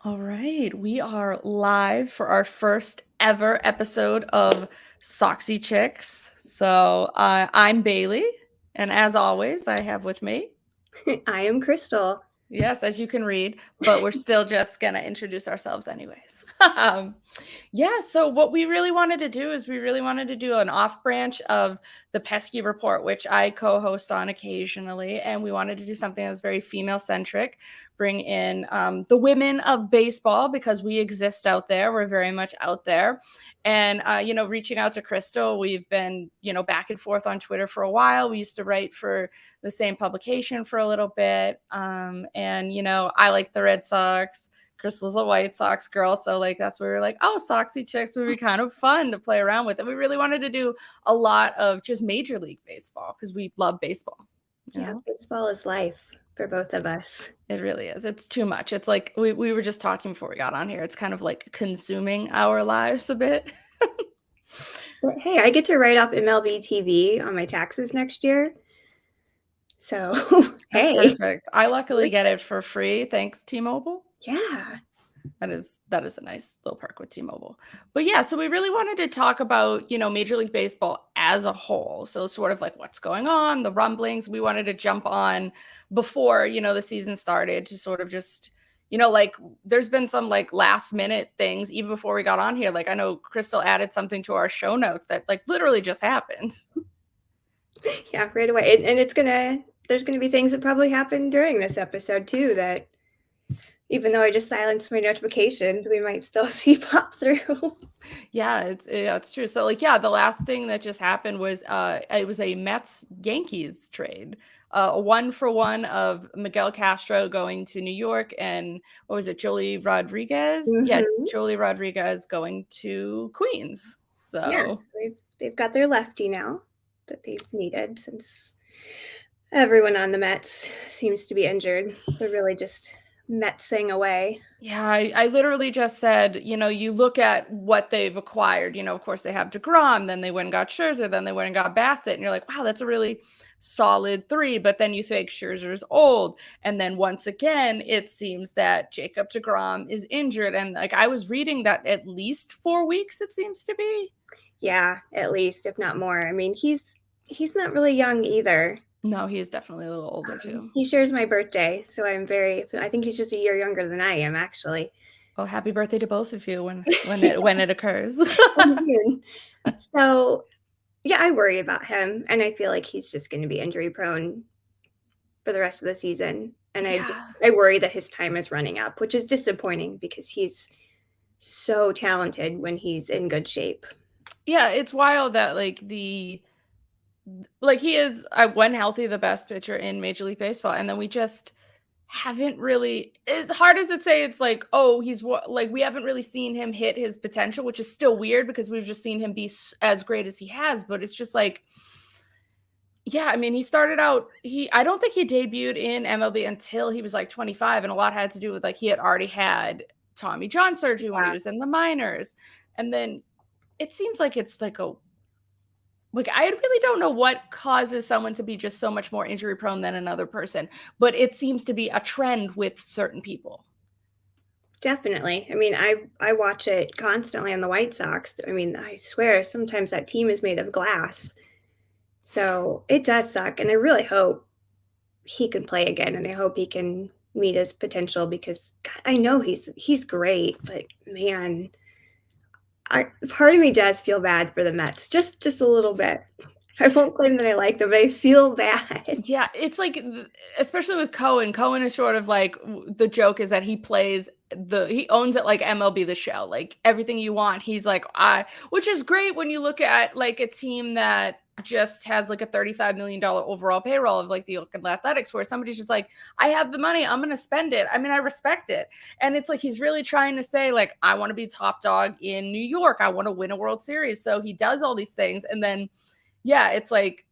All right, we are live for our first ever episode of Soxy Chicks. I'm Bayleigh, and as always, I have with me, I am Chrystal. yes, as you can read, but we're still just gonna introduce ourselves anyways. Yeah, so what we really wanted to do is we really wanted to do an off branch of the Pesky Report, which I co host on occasionally. And we wanted to do something that's very female centric, bring in the women of baseball because we exist out there. We're very much out there. And, reaching out to Chrystal, we've been, back and forth on Twitter for a while. We used to write for the same publication for a little bit. I like the Red Sox. Chrystal's a White Sox girl, so like that's where we were like, oh, Soxy Chicks would be kind of fun to play around with. And we really wanted to do a lot of just Major League Baseball because we love baseball. Yeah, baseball is life for both of us. It really is. It's too much. It's like we were just talking before we got on here. It's kind of like consuming our lives a bit. But hey, I get to write off MLB TV on my taxes next year. So, That's hey. perfect. I luckily get it for free thanks T-Mobile. Yeah. That is a nice little perk with T-Mobile. But yeah, so we really wanted to talk about, Major League Baseball as a whole. So sort of like what's going on, the rumblings. We wanted to jump on before, the season started to sort of just, like there's been some like last minute things even before we got on here. Like I know Chrystal added something to our show notes that like literally just happened. Yeah, right away. And there's gonna be things that probably happen during this episode too that even though I just silenced my notifications, we might still see pop through. Yeah, it's true. So like yeah, the last thing that just happened was it was a Mets Yankees trade. A 1-for-1 of Miguel Castro going to New York and what was it, Jolie Rodriguez? Yeah, Mhm. Jolie Rodriguez going to Queens. So Yes, they've got their lefty now that they've needed since everyone on the Mets seems to be injured. They're really just Metsing away. yeah, I literally just said, you look at what they've acquired. Of course they have DeGrom, then they went and got Scherzer, then they went and got Bassett, and you're like, wow, that's a really solid three. But then you think Scherzer's old, and then once again, it seems that Jacob DeGrom is injured, and like I was reading that at least 4 weeks, it seems to be. Yeah, at least, if not more. I mean, he's not really young either. No, he is definitely a little older too. He shares my birthday, so I think he's just a year younger than I am, actually. Well, happy birthday to both of you when it occurs. In June. So, yeah, I worry about him, and I feel like he's just going to be injury prone for the rest of the season. And Yeah. I worry that his time is running up, which is disappointing because he's so talented when he's in good shape. Yeah, it's wild that he is when healthy the best pitcher in Major League Baseball, and then we just haven't really, as hard as it say, it's like, oh, like we haven't really seen him hit his potential, which is still weird because we've just seen him be as great as he has. But it's just like, yeah, I mean, he started out, I don't think he debuted in MLB until he was like 25, and a lot had to do with like he had already had Tommy John surgery when he Yeah, was in the minors, and then it seems like it's like I really don't know what causes someone to be just so much more injury prone than another person, but it seems to be a trend with certain people. definitely. I mean, I watch it constantly on the White Sox. I mean, I swear sometimes that team is made of glass. So it does suck, and I really hope he can play again, and I hope he can meet his potential because God, I know he's great, but man, part of me does feel bad for the Mets, just a little bit. I won't claim that I like them, but I feel bad. Yeah, it's like, especially with Cohen. Cohen is sort of like the joke is that he owns it like MLB The Show, like everything you want. He's like, which is great when you look at like a team that just has like a $35 million overall payroll of like the Oakland Athletics, where somebody's just like, I have the money, I'm going to spend it. I mean, I respect it. And it's like, he's really trying to say like, I want to be top dog in New York. I want to win a World Series. So he does all these things. And then, yeah, it's like,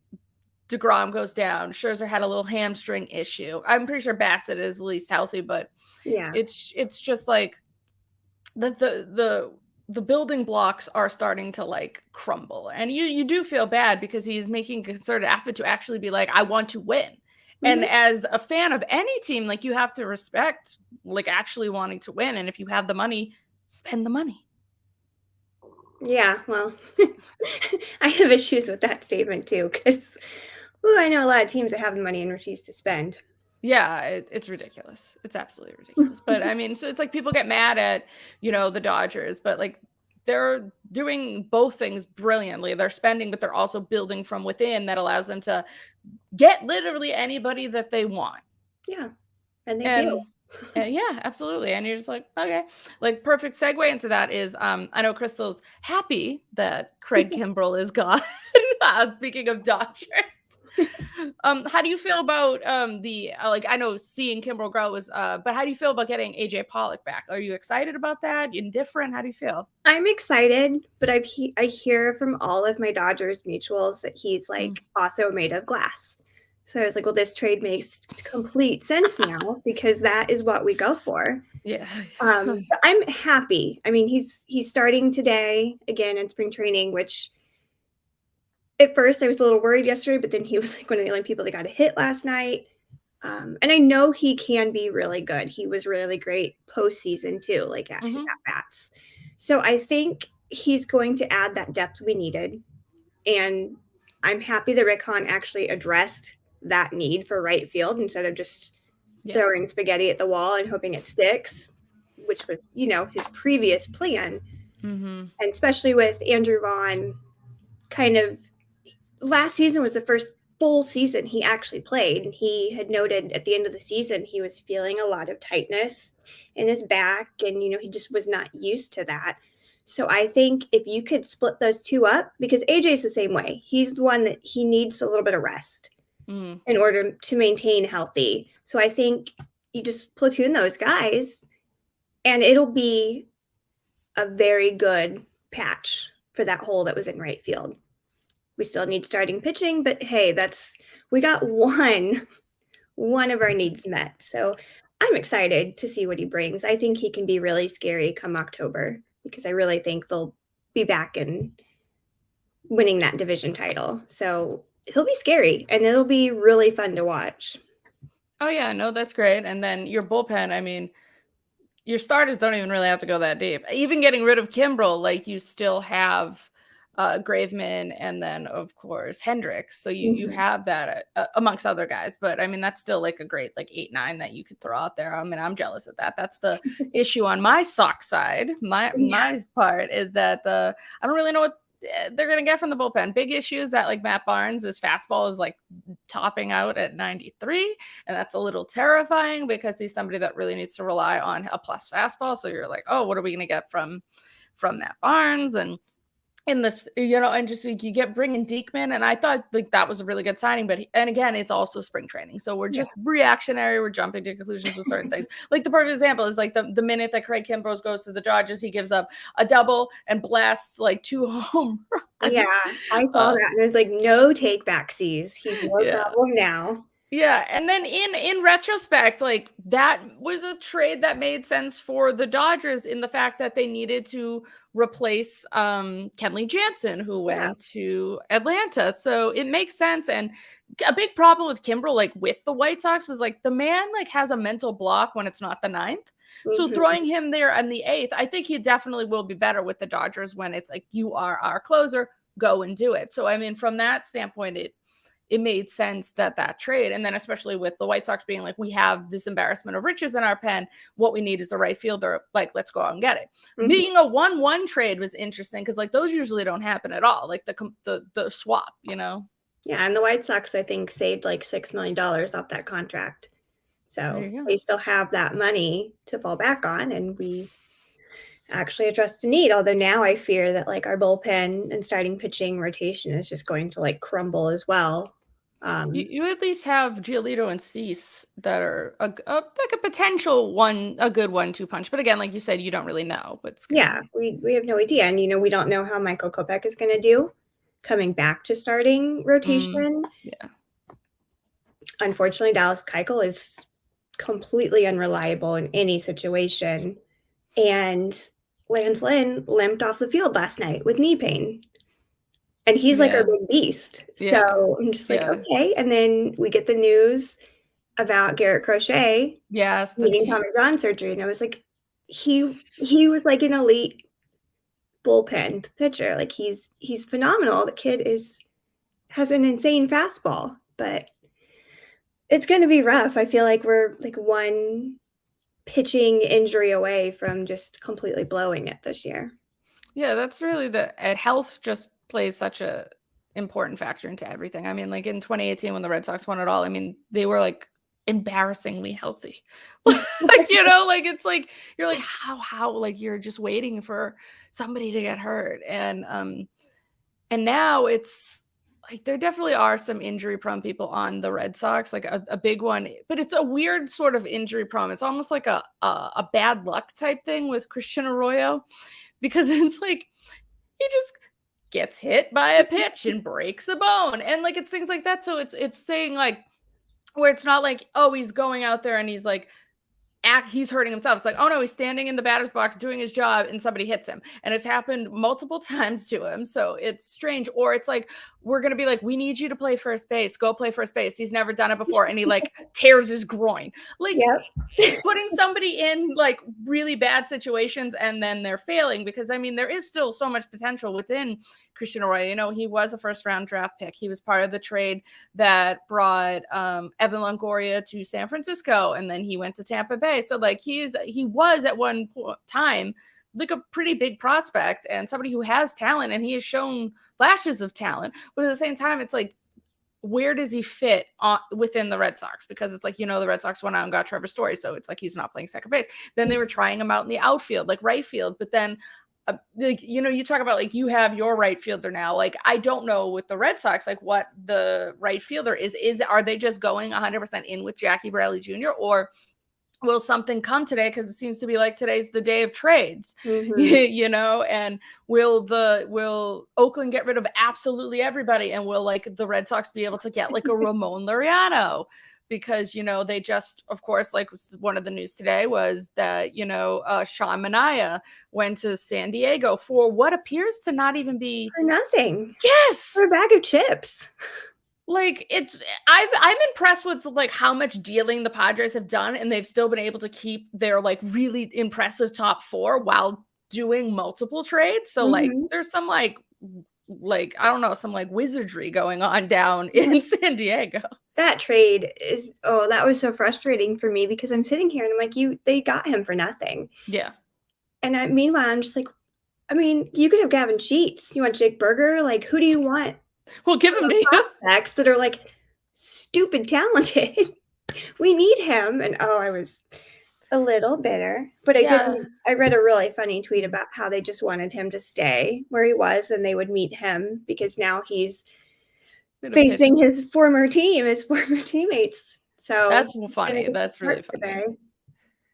DeGrom goes down. Scherzer had a little hamstring issue. I'm pretty sure Bassett is at least healthy, but Yeah. it's just like the building blocks are starting to like crumble. And you do feel bad because he's making a concerted effort to actually be like, I want to win. And as a fan of any team, like you have to respect like actually wanting to win. And if you have the money, spend the money. Yeah, well, I have issues with that statement too, because I know a lot of teams that have the money and refuse to spend. Yeah, it's ridiculous. It's absolutely ridiculous. But I mean, so it's like people get mad at, the Dodgers, but like they're doing both things brilliantly. They're spending, but they're also building from within that allows them to get literally anybody that they want. Yeah, and they do. And yeah, absolutely. And you're just like, okay. Like perfect segue into that is I know Crystal's happy that Craig Kimbrell is gone. Speaking of Dodgers. How do you feel about the like I know seeing Kimbrel grow was but how do you feel about getting AJ Pollock back? Are you excited about that? Indifferent? How do you feel? I'm excited, but I hear from all of my Dodgers mutuals that he's like also made of glass. So I was like, well, this trade makes complete sense now because that is what we go for. Yeah. But I'm happy. I mean, he's starting today again in spring training, which at first I was a little worried yesterday, but then he was like one of the only people that got a hit last night. And I know he can be really good. He was really great postseason too, like at his at-bats. So I think he's going to add that depth we needed. And I'm happy that Rick Hahn actually addressed that need for right field instead of just throwing spaghetti at the wall and hoping it sticks, which was, his previous plan. And especially with Andrew Vaughn, kind of last season was the first full season he actually played. And he had noted at the end of the season he was feeling a lot of tightness in his back. And, he just was not used to that. So I think if you could split those two up, because AJ's the same way. He's the one that he needs a little bit of rest in order to maintain healthy. So I think you just platoon those guys and it'll be a very good patch for that hole that was in right field. We still need starting pitching, but hey, we got one of our needs met. So I'm excited to see what he brings. I think he can be really scary come October because I really think they'll be back and winning that division title. So he'll be scary and it'll be really fun to watch. Oh yeah, no, that's great. And then your bullpen, I mean, your starters don't even really have to go that deep. Even getting rid of Kimbrel, like you still have Graveman and then of course Hendricks. So you have that amongst other guys. But I mean, that's still like a great like 8-9 that you could throw out there. I mean, I'm jealous of that. That's the issue on my Sox side. My part is that I don't really know what they're going to get from the bullpen. Big issue is that like Matt Barnes' fastball is like topping out at 93. And that's a little terrifying because he's somebody that really needs to rely on a plus fastball. So you're like, oh, what are we going to get from Matt Barnes? And in this, and just like you get bringing Diekman, and I thought like that was a really good signing, and again, it's also spring training, so we're just reactionary. We're jumping to conclusions with certain things. Like the perfect example is like the minute that Craig Kimbrell goes to the Dodgers, he gives up a double and blasts like 2 home runs. Yeah, I saw that, and it was like no take back C's. He's no problem now. Yeah, and then in retrospect, like that was a trade that made sense for the Dodgers in the fact that they needed to replace Kenley Jansen, who went to Atlanta. So it makes sense. And a big problem with Kimbrel, like with the White Sox, was like the man like has a mental block when it's not the 9th. So throwing him there on the 8th, I think he definitely will be better with the Dodgers when it's like you are our closer, go and do it. So I mean, from that standpoint, it made sense that trade. And then especially with the White Sox being like, we have this embarrassment of riches in our pen. What we need is a right fielder. Like, let's go out and get it. Being a 1-1 trade was interesting because like those usually don't happen at all. Like the swap, Yeah. And the White Sox, I think, saved like $6 million off that contract. So we still have that money to fall back on, and we actually addressed a need. Although now I fear that like our bullpen and starting pitching rotation is just going to like crumble as well. You at least have Giolito and Cease that are like a potential a good 1-2 punch. But again, like you said, you don't really know what's we have no idea. And, we don't know how Michael Kopech is going to do coming back to starting rotation. Unfortunately, Dallas Keuchel is completely unreliable in any situation. And Lance Lynn limped off the field last night with knee pain. And he's like our big beast. So I'm just like, okay. And then we get the news about Garrett Crochet Yes, needing Tommy John surgery, and I was like, he was like an elite bullpen pitcher. Like he's phenomenal. The kid has an insane fastball, but it's going to be rough. I feel like we're like one pitching injury away from just completely blowing it this year. Yeah, that's really health just plays such a important factor into everything. I mean, like in 2018 when the Red Sox won it all, I mean, they were like embarrassingly healthy. Like, you know, like it's like you're like how like you're just waiting for somebody to get hurt. And now it's like there definitely are some injury prone people on the Red Sox, like a big one, but it's a weird sort of injury prone. It's almost like a bad luck type thing with Christian Arroyo, because it's like he just gets hit by a pitch and breaks a bone, and like it's things like that. So it's saying like where it's not like, oh, he's going out there and he's like he's hurting himself. It's like, oh no, he's standing in the batter's box doing his job and somebody hits him. And it's happened multiple times to him. So it's strange. Or it's like, we're going to be like, we need you to play first base. Go play first base. He's never done it before. And he like tears his groin. Like Yep. it's putting somebody in like really bad situations and then they're failing, because I mean, there is still so much potential within Christian Arroyo. You know, he was a first round draft pick. He was part of the trade that brought Evan Longoria to San Francisco, and then he went to Tampa Bay. So like he was at one time like a pretty big prospect and somebody who has talent, and he has shown flashes of talent. But at the same time, it's like, where does he fit within the Red Sox? Because it's like, you know, the Red Sox went out and got Trevor Story, so it's like he's not playing second base. Then they were trying him out in the outfield, like right field, but then like, you know, you talk about like you have your right fielder now. Like I don't know with the Red Sox like what the right fielder is. Are they just going 100% in with Jackie Bradley Jr., or will something come today? Because it seems to be like today's the day of trades, you know, and will Oakland get rid of absolutely everybody, and will like the Red Sox be able to get like a Ramon Laureano? Because, you know, they just, of course, like one of the news today was that, you know, Sean Manaea went to San Diego for what appears to not even be for nothing. Yes, for a bag of chips. Like I'm impressed with like how much dealing the Padres have done, and they've still been able to keep their like really impressive top four while doing multiple trades. So like there's some like I don't know, some like wizardry going on down in San Diego. That trade is that was so frustrating for me, because I'm sitting here and I'm like, they got him for nothing. Yeah. And meanwhile, I'm just like, I mean, you could have Gavin Sheets. You want Jake Berger? Like, who do you want? We'll give him to prospects that are like stupid talented. We need him. And I was a little bitter, but I read a really funny tweet about how they just wanted him to stay where he was and they would meet him, because now he's facing his former teammates. So that's funny. That's really funny. Today.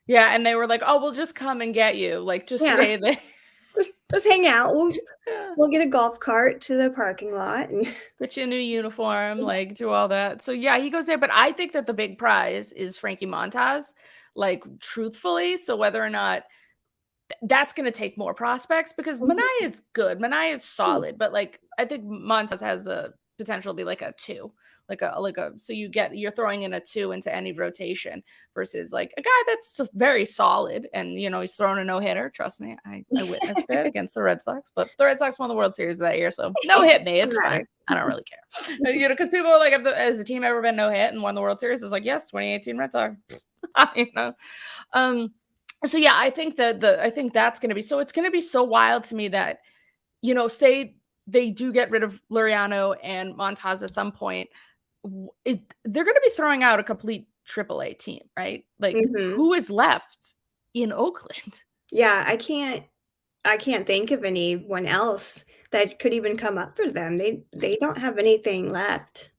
Yeah, and they were like, "Oh, we'll just come and get you. Like, just stay there." Just hang out. We'll get a golf cart to the parking lot and put you in a new uniform, like do all that. So yeah, he goes there. But I think that the big prize is Frankie Montas, like truthfully. So whether or not that's going to take more prospects, because Manaea is good. Manaea is solid, but like I think Montas has a potential to be like a 2. So you're throwing in a 2 into any rotation versus like a guy that's just very solid, and you know he's throwing a no-hitter. Trust me, I witnessed it against the Red Sox, but the Red Sox won the World Series that year, so no hit me, it's fine. I don't really care, you know, because people are like, has the team ever been no hit and won the World Series? It's like, yes, 2018 Red Sox, you know. So yeah, I think that I think that's going to be, so it's going to be so wild to me that, you know, say they do get rid of Laureano and Montas at some point, they're going to be throwing out a complete AAA team, right? Like who is left in Oakland? Yeah, I can't think of anyone else that could even come up for them. They don't have anything left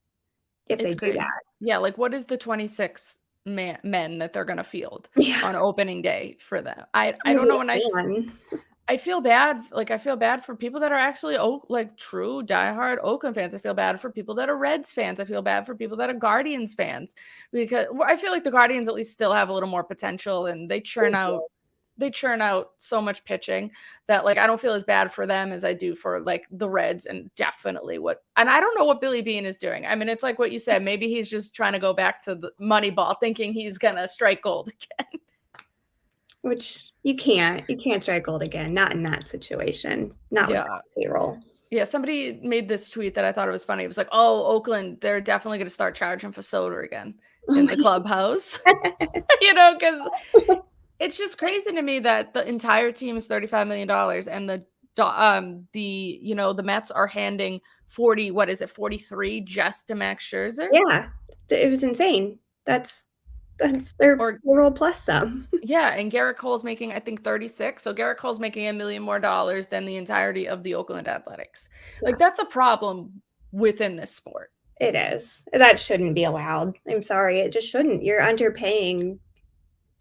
if they do that. Yeah, like what is the 26 men that they're going to field on opening day for them? I don't know. And I feel bad. Like I feel bad for people that are actually like true diehard Oakland fans. I feel bad for people that are Reds fans. I feel bad for people that are Guardians fans, because I feel like the Guardians at least still have a little more potential, and they churn out they churn out so much pitching that like I don't feel as bad for them as I do for like the Reds, and definitely and I don't know what Billy Beane is doing. I mean, it's like what you said, maybe he's just trying to go back to the Moneyball thinking he's gonna strike gold again. Which you can't strike gold again, not in that situation, not with that payroll. Yeah, somebody made this tweet that I thought it was funny. It was like, oh, Oakland, they're definitely going to start charging for soda again in the clubhouse. Because it's just crazy to me that the entire team is $35 million and the Mets are handing 43 just to Max Scherzer. Yeah, it was insane. That's their payroll plus some. Yeah, and Garrett Cole's making, I think, 36. So Garrett Cole's making $1 million more than the entirety of the Oakland Athletics. Yeah. Like, that's a problem within this sport. It is. That shouldn't be allowed. I'm sorry. It just shouldn't. You're underpaying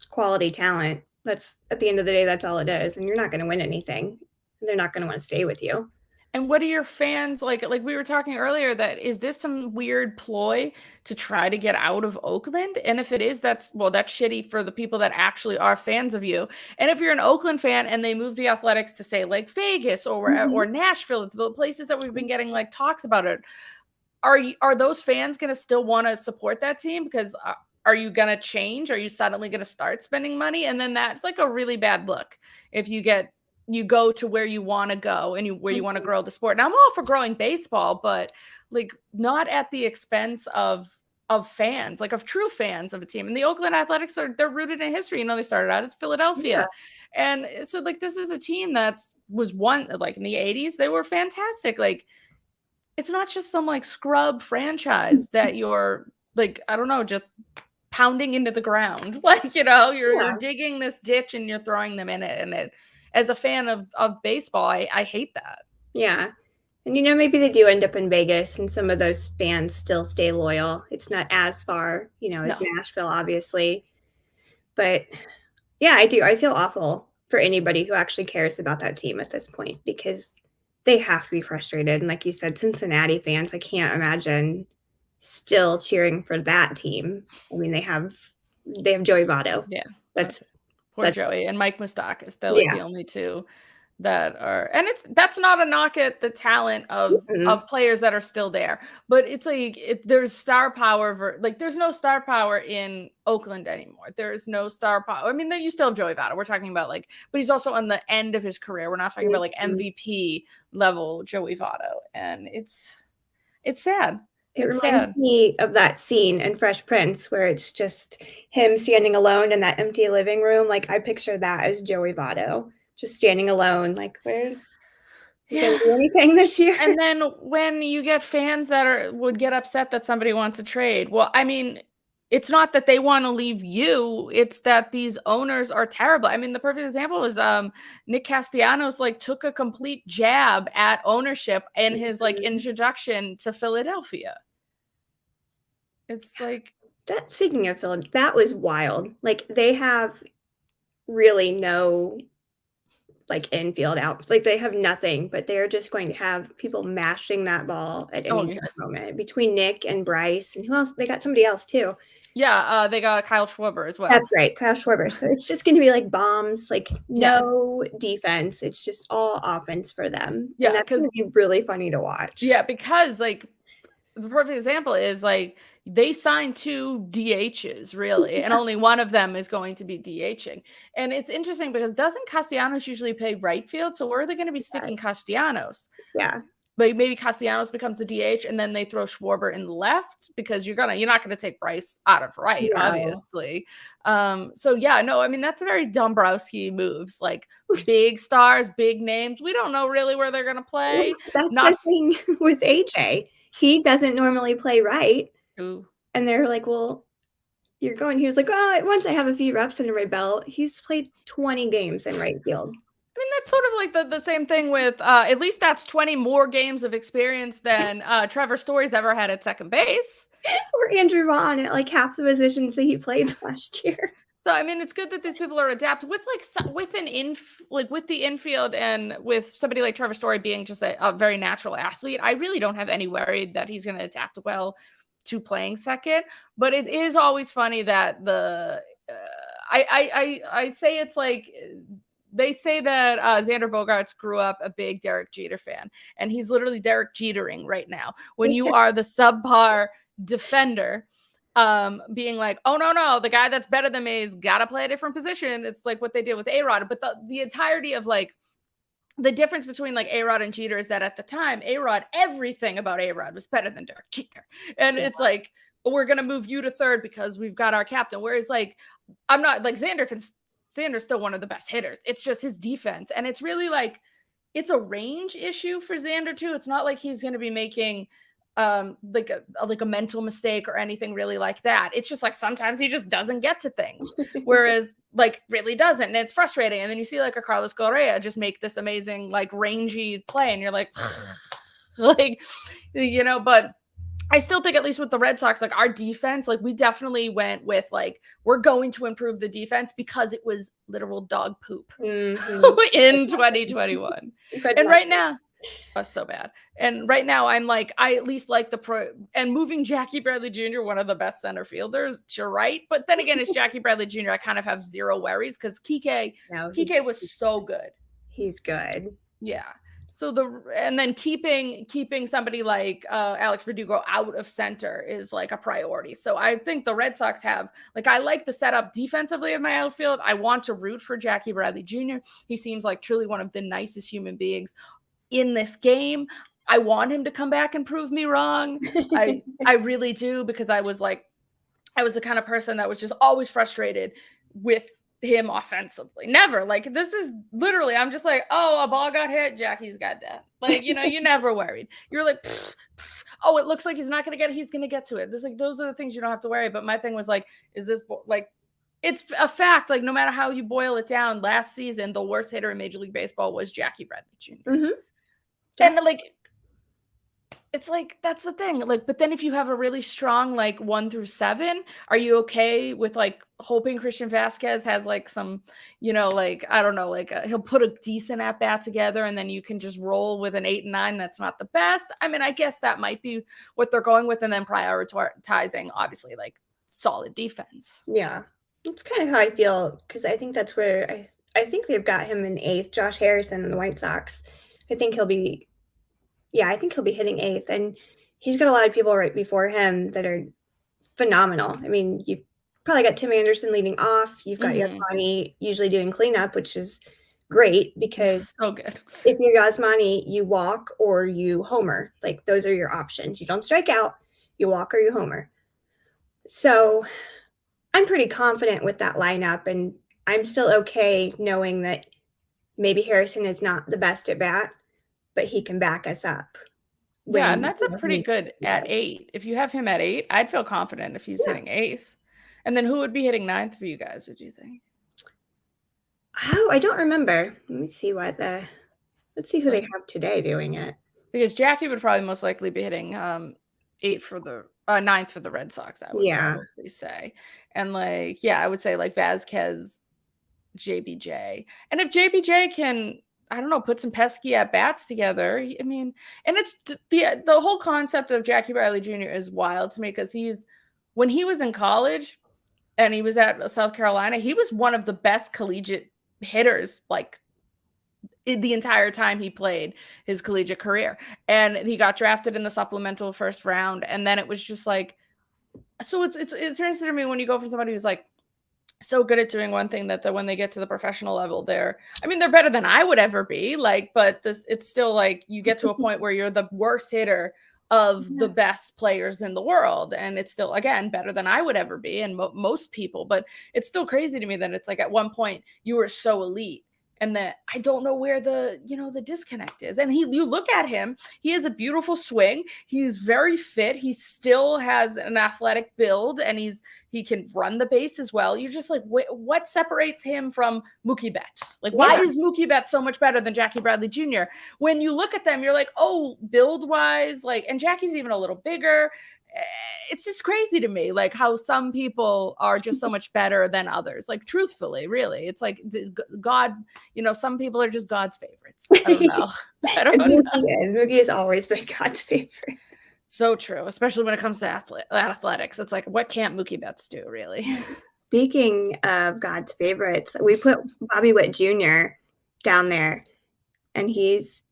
quality talent. That's, at the end of the day, that's all it is. And you're not going to win anything. They're not going to want to stay with you. And what are your fans like we were talking earlier, that is this some weird ploy to try to get out of Oakland? And if it is, that's shitty for the people that actually are fans of you. And if you're an Oakland fan and they move the Athletics to say like Vegas or Nashville, the places that we've been getting like talks about it, are those fans going to still want to support that team? Because are you going to change? Are you suddenly going to start spending money? And then that's like a really bad look if you go to where you want to go and where you want to grow the sport. Now, I'm all for growing baseball, but like not at the expense of fans, like of true fans of a team. And the Oakland Athletics they're rooted in history. They started out as Philadelphia. Yeah. And so like this is a team was one, like in the 80s, they were fantastic. Like it's not just some like scrub franchise that you're like, I don't know, just pounding into the ground. Like, you're digging this ditch and you're throwing them in it. And as a fan of baseball, I hate that. Yeah. And, maybe they do end up in Vegas and some of those fans still stay loyal. It's not as far, as Nashville, obviously. But, yeah, I do. I feel awful for anybody who actually cares about that team at this point because they have to be frustrated. And like you said, Cincinnati fans, I can't imagine still cheering for that team. I mean, they have Joey Votto. Yeah. That's Joey and Mike Moustakas. They're like the only two that are, and that's not a knock at the talent of players that are still there, but it's like there's star power there's no star power in Oakland anymore. There's no star power. I mean, you still have Joey Votto. We're talking about but he's also on the end of his career. We're not talking about MVP level Joey Votto, and it's sad. It reminds me of that scene in Fresh Prince where it's just him standing alone in that empty living room. Like I picture that as Joey Votto, just standing alone. Like, where didn't do anything this year? And then when you get fans that would get upset that somebody wants to trade, well, I mean, it's not that they want to leave you; it's that these owners are terrible. I mean, the perfect example was Nick Castellanos took a complete jab at ownership in his introduction to Philadelphia. It's like that. Speaking of Philadelphia, that was wild. Like they have really no infield out. Like they have nothing, but they're just going to have people mashing that ball at any moment between Nick and Bryce and who else? They got somebody else too. Yeah, they got Kyle Schwarber as well. That's right, Kyle Schwarber. So it's just going to be bombs, no defense. It's just all offense for them. Yeah, and that's going to be really funny to watch. Yeah, because the perfect example is they signed 2 DHs really, and only one of them is going to be DHing. And it's interesting because doesn't Castellanos usually play right field? So where are they going to be sticking Castellanos? Yeah. Like maybe Castellanos becomes the DH and then they throw Schwarber in left because you're not going to take Bryce out of right, obviously. So yeah, no, I mean, that's a very Dombrowski moves, big stars, big names. We don't know really where they're going to play. That's the thing with AJ. He doesn't normally play right. Ooh. And they're like, well, you're going. He was like, well, once I have a few reps under my belt, he's played 20 games in right field. I mean, that's sort of the same thing with, at least that's 20 more games of experience than Trevor Story's ever had at second base. Or Andrew Vaughn at half the positions that he played last year. So, I mean, it's good that these people are adapted with with the infield and with somebody like Trevor Story being just a very natural athlete. I really don't have any worry that he's going to adapt well to playing second, but it is always funny that I say it's like they say that Xander Bogaerts grew up a big Derek Jeter fan, and he's literally Derek Jetering right now. When you are the subpar defender, being like, oh no, the guy that's better than me has got to play a different position. It's like what they did with A-Rod, but the entirety of like the difference between like A-Rod and Jeter is that at the time, A-Rod, everything about A-Rod was better than Derek Jeter, and it's like, we're gonna move you to third because we've got our captain. Whereas like, I'm not like Xander's still one of the best hitters. It's just his defense. And it's really like, it's a range issue for Xander too. It's not like he's going to be making like a mental mistake or anything really like that. It's just like sometimes he just doesn't get to things, whereas like really doesn't. And it's frustrating. And then you see like a Carlos Correa just make this amazing like rangy play and you're like, like, you know, but I still think, at least with the Red Sox, like our defense, like we definitely went with like, we're going to improve the defense because it was literal dog poop in 2021. And right now, oh, so bad. And right now, I'm like, I at least like and moving Jackie Bradley Jr., one of the best center fielders, you're right. But then again, it's Jackie Bradley Jr. I kind of have zero worries because Kike was so good. He's good. Yeah. So and then keeping somebody like Alex Verdugo out of center is like a priority. So I think the Red Sox have, like, I like the setup defensively of my outfield. I want to root for Jackie Bradley Jr. He seems like truly one of the nicest human beings in this game. I want him to come back and prove me wrong. I really do, because I was the kind of person that was just always frustrated with him offensively. Never like, this is literally, I'm just like, oh, a ball got hit, Jackie's got that. Like, you know, you're never worried. You're like, oh, it looks like he's not going to get it. He's going to get to it. This, like, those are the things you don't have to worry. But my thing was like, is this like, it's a fact. Like, no matter how you boil it down, last season, the worst hitter in Major League Baseball was Jackie Bradley Jr. Mm-hmm. And like, it's like, that's the thing. Like, but then if you have a really strong, like 1 through 7, are you okay with like hoping Christian Vasquez has like some, you know, like, I don't know, like he'll put a decent at bat together and then you can just roll with an 8 and 9. That's not the best. I mean, I guess that might be what they're going with, and then prioritizing obviously like solid defense. Yeah. That's kind of how I feel, because I think that's where I think they've got him in 8th, Josh Harrison in the White Sox. I think he'll be hitting 8th, and he's got a lot of people right before him that are phenomenal. I mean, you've probably got Tim Anderson leading off. You've got Yasmani usually doing cleanup, which is great, because so good. If you're Yasmani, you walk or you homer. Like, those are your options. You don't strike out, you walk or you homer. So I'm pretty confident with that lineup, and I'm still okay knowing that maybe Harrison is not the best at bat, but he can back us up. Yeah, and that's a pretty good at 8. If you have him at 8, I'd feel confident if he's hitting 8th. And then who would be hitting 9th for you guys, would you think? Oh, I don't remember. Let me see let's see who they have today doing it. Because Jackie would probably most likely be hitting 9th for the Red Sox, I would probably say. And like, yeah, I would say like Vasquez, JBJ. And if JBJ can, I don't know, put some pesky at bats together. I mean, and it's the whole concept of Jackie Bradley Jr. is wild to me, because when he was in college and he was at South Carolina, he was one of the best collegiate hitters, like the entire time he played his collegiate career. And he got drafted in the supplemental first round. And then it was just like, so it's interesting to me when you go from somebody who's like so good at doing one thing that when they get to the professional level, they're better than I would ever be, like, but it's still like you get to a point where you're the worst hitter of the best players in the world, and it's still, again, better than I would ever be, and most people. But it's still crazy to me that it's like at one point you were so elite, and that I don't know where the disconnect is. And you look at him, he has a beautiful swing. He's very fit. He still has an athletic build, and he can run the base as well. You're just like, what separates him from Mookie Betts? Like, why is Mookie Betts so much better than Jackie Bradley Jr.? When you look at them, you're like, oh, build wise, like, and Jackie's even a little bigger. It's just crazy to me, like how some people are just so much better than others. Like, truthfully, really, it's like God, some people are just God's favorites. I don't know. I don't know. Mookie has always been God's favorite. So true, especially when it comes to athletics. It's like, what can't Mookie Betts do, really? Speaking of God's favorites, we put Bobby Witt Jr. down there, and he's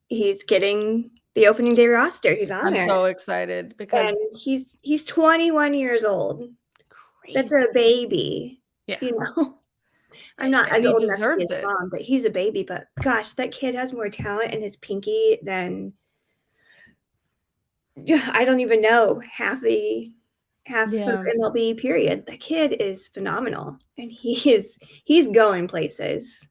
getting the opening day roster. He's on I'm there, so excited and because he's 21 years old. That's crazy. a baby, Yeah. you know? I'm not And as he old enough to be deserves his it. mom, but he's a baby. But gosh, that kid has more talent in his pinky than I don't even know half of Yeah. MLB period. The kid is phenomenal, and he's going places.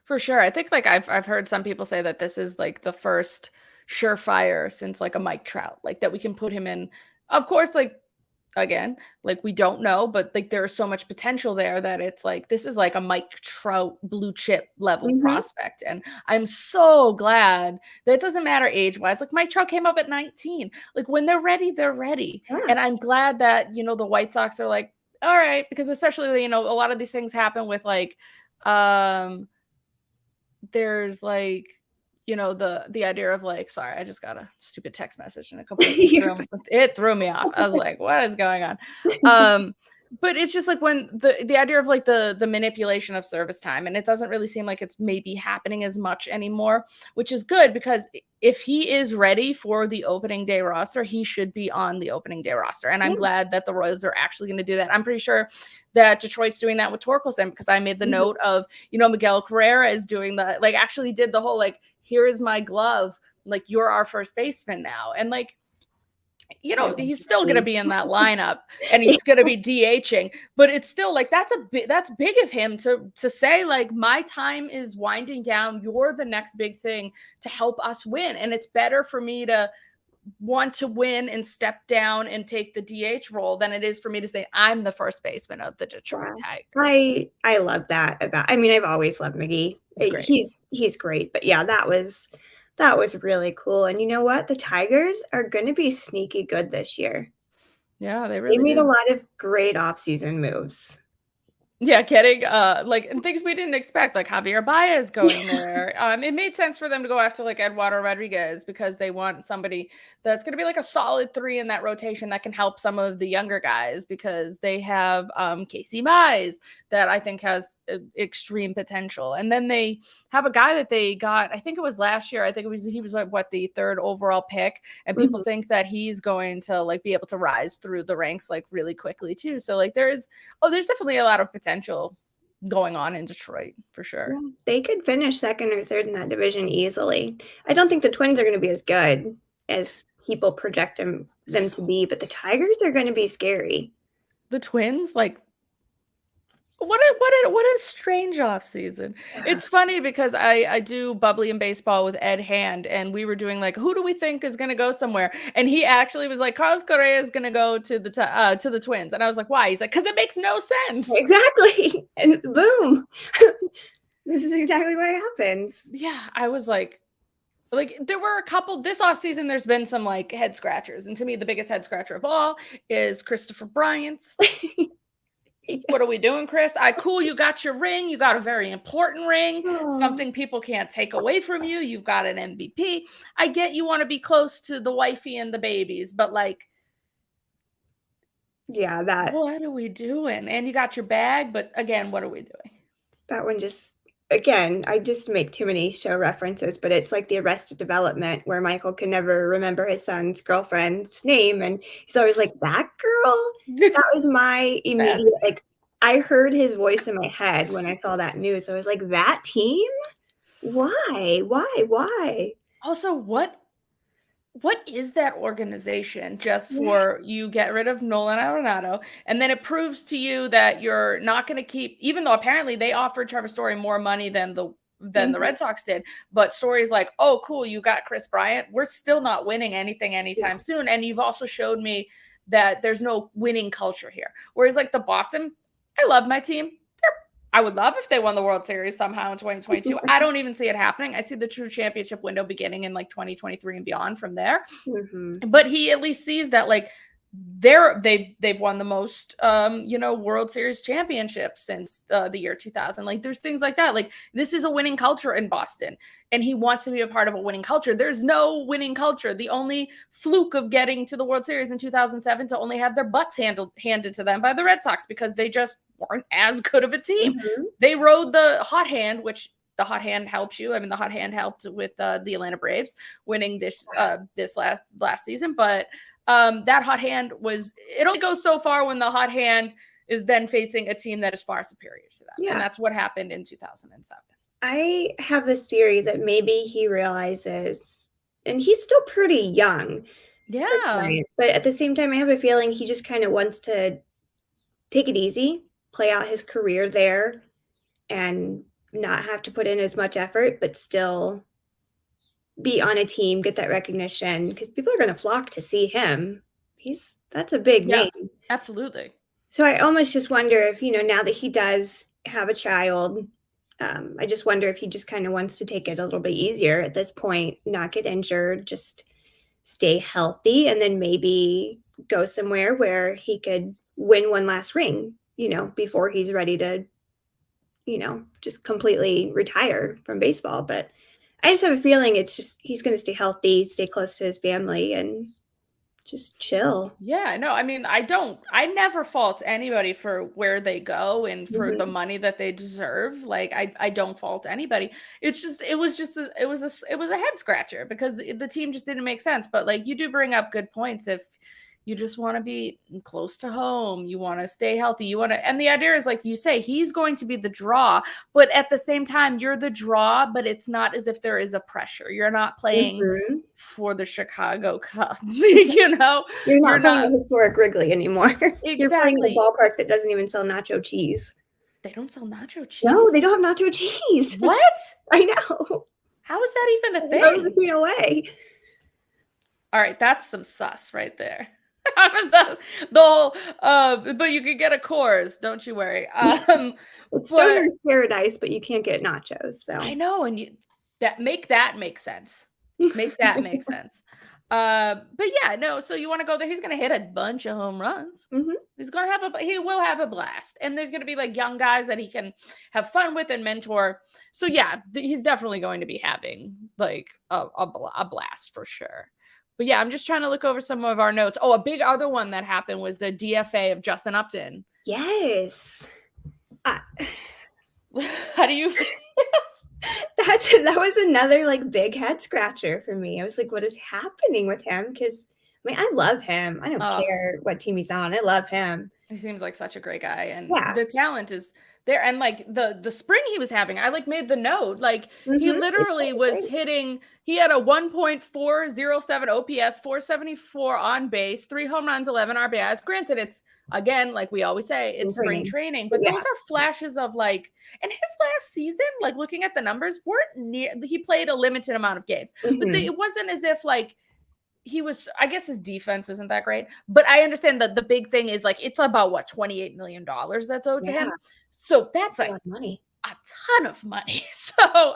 For sure. I think like I've heard some people say that this is like the first surefire since like a Mike Trout, like that we can put him in. Of course, like again, like we don't know, but like there's so much potential there that it's like this is like a Mike Trout blue chip level Mhm. prospect. And I'm so glad that it doesn't matter age wise. Like Mike Trout came up at 19. Like when they're ready, they're ready. Yeah. And I'm glad that, the White Sox are like, all right, because especially, a lot of these things happen with like there's like the idea of like, sorry, I just got a stupid text message and You're it threw me off. I was like, what is going on? But it's just like when the idea of like the manipulation of service time, and it doesn't really seem like it's maybe happening as much anymore, which is good because if he is ready for the opening day roster, he should be on the opening day roster. And I'm Yeah. glad that the Royals are actually going to do that. I'm pretty sure that Detroit's doing that with Torkelson because I made the Mhm. note of, Miguel Carrera is doing that, like actually did the whole like, here is my glove, like you're our first baseman now. And like, I love he's that still going to tweet. be in that lineup and Yeah. he's going to be DHing, but it's still like that's big of him to say like my time is winding down. You're the next big thing to help us win, and it's better for me to want to win and step down and take the DH role than it is for me to say I'm the first baseman of the Detroit Yeah. Tigers. I love that about I mean, I've always loved McGee. It's great. He's great, but yeah, that was really cool, and you know what? The Tigers are gonna be sneaky good this year. Yeah, they They really made a do. lot of great offseason moves. Yeah, getting like and things we didn't expect, like Javier Baez going Yeah. there. It made sense for them to go after like Eduardo Rodriguez because they want somebody that's going to be like a solid three in that rotation that can help some of the younger guys because they have Casey Mize that I think has extreme potential, and then they have a guy that they got. I think it was last year. I think he was like what the third overall pick, and people Mhm. think that he's going to like be able to rise through the ranks like really quickly too. So like there's definitely a lot of potential going on in Detroit for sure. Yeah, they could finish 2nd or 3rd in that division easily. I don't think the Twins are gonna be as good as people project them to be, but the Tigers are gonna be scary. The Twins, like what a strange off season. Yeah. It's funny because I do bubbly in baseball with Ed Hand, and we were doing like who do we think is gonna go somewhere, and he actually was like Carlos Correa is gonna go to the Twins, and I was like why? He's like because it makes no sense. Exactly, and boom. This is exactly what happens. Yeah, I was like there were a couple this offseason, there's been some like head scratchers. And to me, the biggest head scratcher of all is Christopher Bryant. Yeah. What are we doing, Chris? Cool, you got your ring. You got a very important ring, Oh. something people can't take away from you. You've got an MVP. I get you want to be close to the wifey and the babies, but like, Yeah, that what are we doing? And you got your bag, but again, what are we doing? that one just again, I just make too many show references, but it's like the Arrested Development where Michael can never remember his son's girlfriend's name, and he's always like, "That girl?" That was my immediate Best. like, I heard his voice in my head when I saw that news. I was like, "That team? Why? Why? Why?" Also, what is that organization just Yeah. for you get rid of Nolan Arenado and then it proves to you that you're not going to keep, even though apparently they offered Trevor Story more money than the Mhm. Red Sox did, but Story's like, oh cool, you got Chris Bryant, we're still not winning anything Yeah. anytime soon, and you've also showed me that there's no winning culture here, whereas like the Boston, I love my team. I would love if they won the World Series somehow in 2022. I don't even see it happening. I see the true championship window beginning in like 2023 and beyond from there. Mhm. But he at least sees that like they've won the most World Series championships since the year 2000. Like there's things like that. Like this is a winning culture in Boston, and he wants to be a part of a winning culture. There's no winning culture. The only fluke of getting to the World Series in 2007 to only have their butts handed to them by the Red Sox because they just weren't as good of a team. Mhm. They rode the hot hand, which the hot hand helps you. I mean, the hot hand helped with the Atlanta Braves winning this last season, but that hot hand it only goes so far when the hot hand is then facing a team that is far superior to them. And Yeah. that's what happened in 2007. I have this theory that maybe he realizes, and he's still pretty young, Kris Yeah. Bryant, but at the same time, I have a feeling he just kind of wants to take it easy, play out his career there, and not have to put in as much effort, but still be on a team, get that recognition, because people are going to flock to see him. That's a big Yeah, name. absolutely. So I almost just wonder if, now that he does have a child, I just wonder if he just kind of wants to take it a little bit easier at this point, not get injured, just stay healthy, and then maybe go somewhere where he could win one last ring, before he's ready to, just completely retire from baseball. But I just have a feeling it's just he's going to stay healthy, stay close to his family, and just chill. Yeah, no, I mean, I never fault anybody for where they go and for the Mhm. money that they deserve. Like, I don't fault anybody. It was a head scratcher because the team just didn't make sense. But like, you do bring up good points. If you just want to be close to home, you want to stay healthy, and the idea is, like you say, he's going to be the draw, but at the same time, you're the draw, but it's not as if there is a pressure. You're not playing Mhm. for the Chicago Cubs, you know? You're You're not playing not at historic Wrigley anymore. You're playing at a exactly. ballpark that doesn't even sell nacho cheese. They don't sell nacho No, they cheese? don't have nacho cheese. What? I know. How is that even a Throw the thing? sweet away. All right, that's some sus right there. The whole, but you can get a Coors, don't you worry. It's But stoner's paradise, but you can't get nachos, I so. know, and that make sense. Make that make sense. But yeah, no, so you want to go there. He's gonna hit a bunch of home runs. Mhm. He will have a blast. And there's gonna be like young guys that he can have fun with and mentor. So yeah, he's definitely going to be having like a blast for sure. But yeah, I'm just trying to look over some of our notes. Oh, a big other one that happened was the DFA of Justin Upton. Yes. Uh, How do you feel? that was another, like, big head scratcher for me. I was like, "What is happening with him?" Because I love him. I don't Oh, care what team he's on. I love him. he seems like such a great guy, and Yeah. the talent is there. And like the spring he was having, I like made the note. Like he Mhm. It's literally so was great. hitting. He had a 1.407 OPS, 474 on base, 3 home runs, 11 RBIs. Granted, it's again like we always say, it's spring Training. training, but those Yeah. are flashes of like. And his last season, like looking at the numbers, weren't near. He played a limited amount of games, but Mhm. it wasn't as if like he was. I guess his defense isn't that great, but I understand that the big thing is like it's about what $28 million that's owed to Yeah. him. So that's That's a a lot of money. a ton of money. So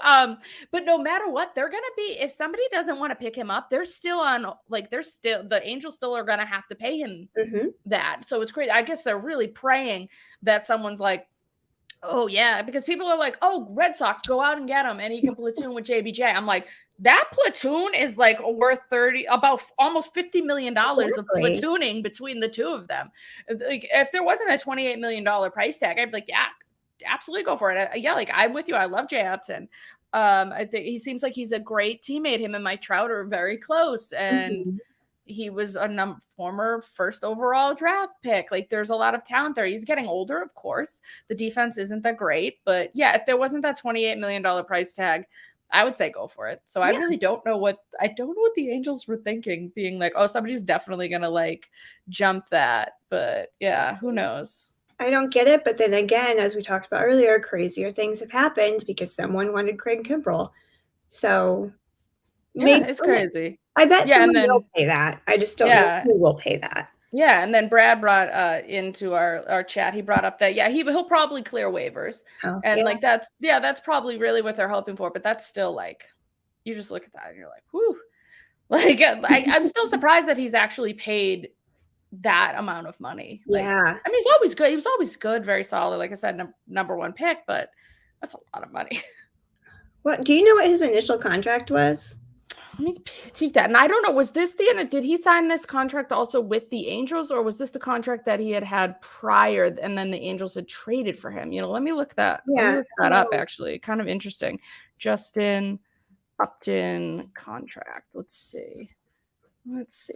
but no matter what, they're gonna be if somebody doesn't want to pick him up, they're still on like they're still the Angels still are gonna have to pay him Mhm. that. So it's crazy. I guess they're really praying that someone's like, oh yeah, because people are like, "Oh, Red Sox, go out and get him, and he can platoon with JBJ." I'm like, that platoon is like worth about almost $50 million of Exactly. platooning between the two of them. Like, if there wasn't a $28 million price tag, I'd be like, yeah, absolutely go for it. Yeah, like I'm with you. I love Jay Upton. I think he seems like he's a great teammate. Him and Mike Trout are very close, and Mhm. he was a former first overall draft pick. Like there's a lot of talent there. He's getting older, of course. The defense isn't that great, but yeah, if there wasn't that $28 million price tag, I would say go for it. So I Yeah. really don't know what the Angels were thinking, being like, oh, somebody's definitely gonna like jump that. But yeah, who knows? I don't get it, but then again, as we talked about earlier, crazier things have happened because someone wanted Craig Kimbrell. So, Yeah, maybe it's someone crazy. I bet Yeah, and someone will then pay that. I just don't know yeah, who will pay that. yeah, and then Brad brought into our chat. He brought up that yeah, he'll probably clear waivers, Oh, and yeah. like that's probably really what they're hoping for. But that's still like you just look at that and you're like, whoo, like I'm still surprised that he's actually paid that amount of money. Like Yeah. I mean, he's always good. He was always good, very solid. Like I said, number one pick, but that's a lot of money. What do you know what his initial contract was? Let me take that. And I don't know, was this did he sign this contract also with the Angels, or was this the contract that he had prior and then the Angels had traded for him? Let me look that. Let me Yeah, look that up, actually. Kind of interesting. Justin Upton contract. Let's see.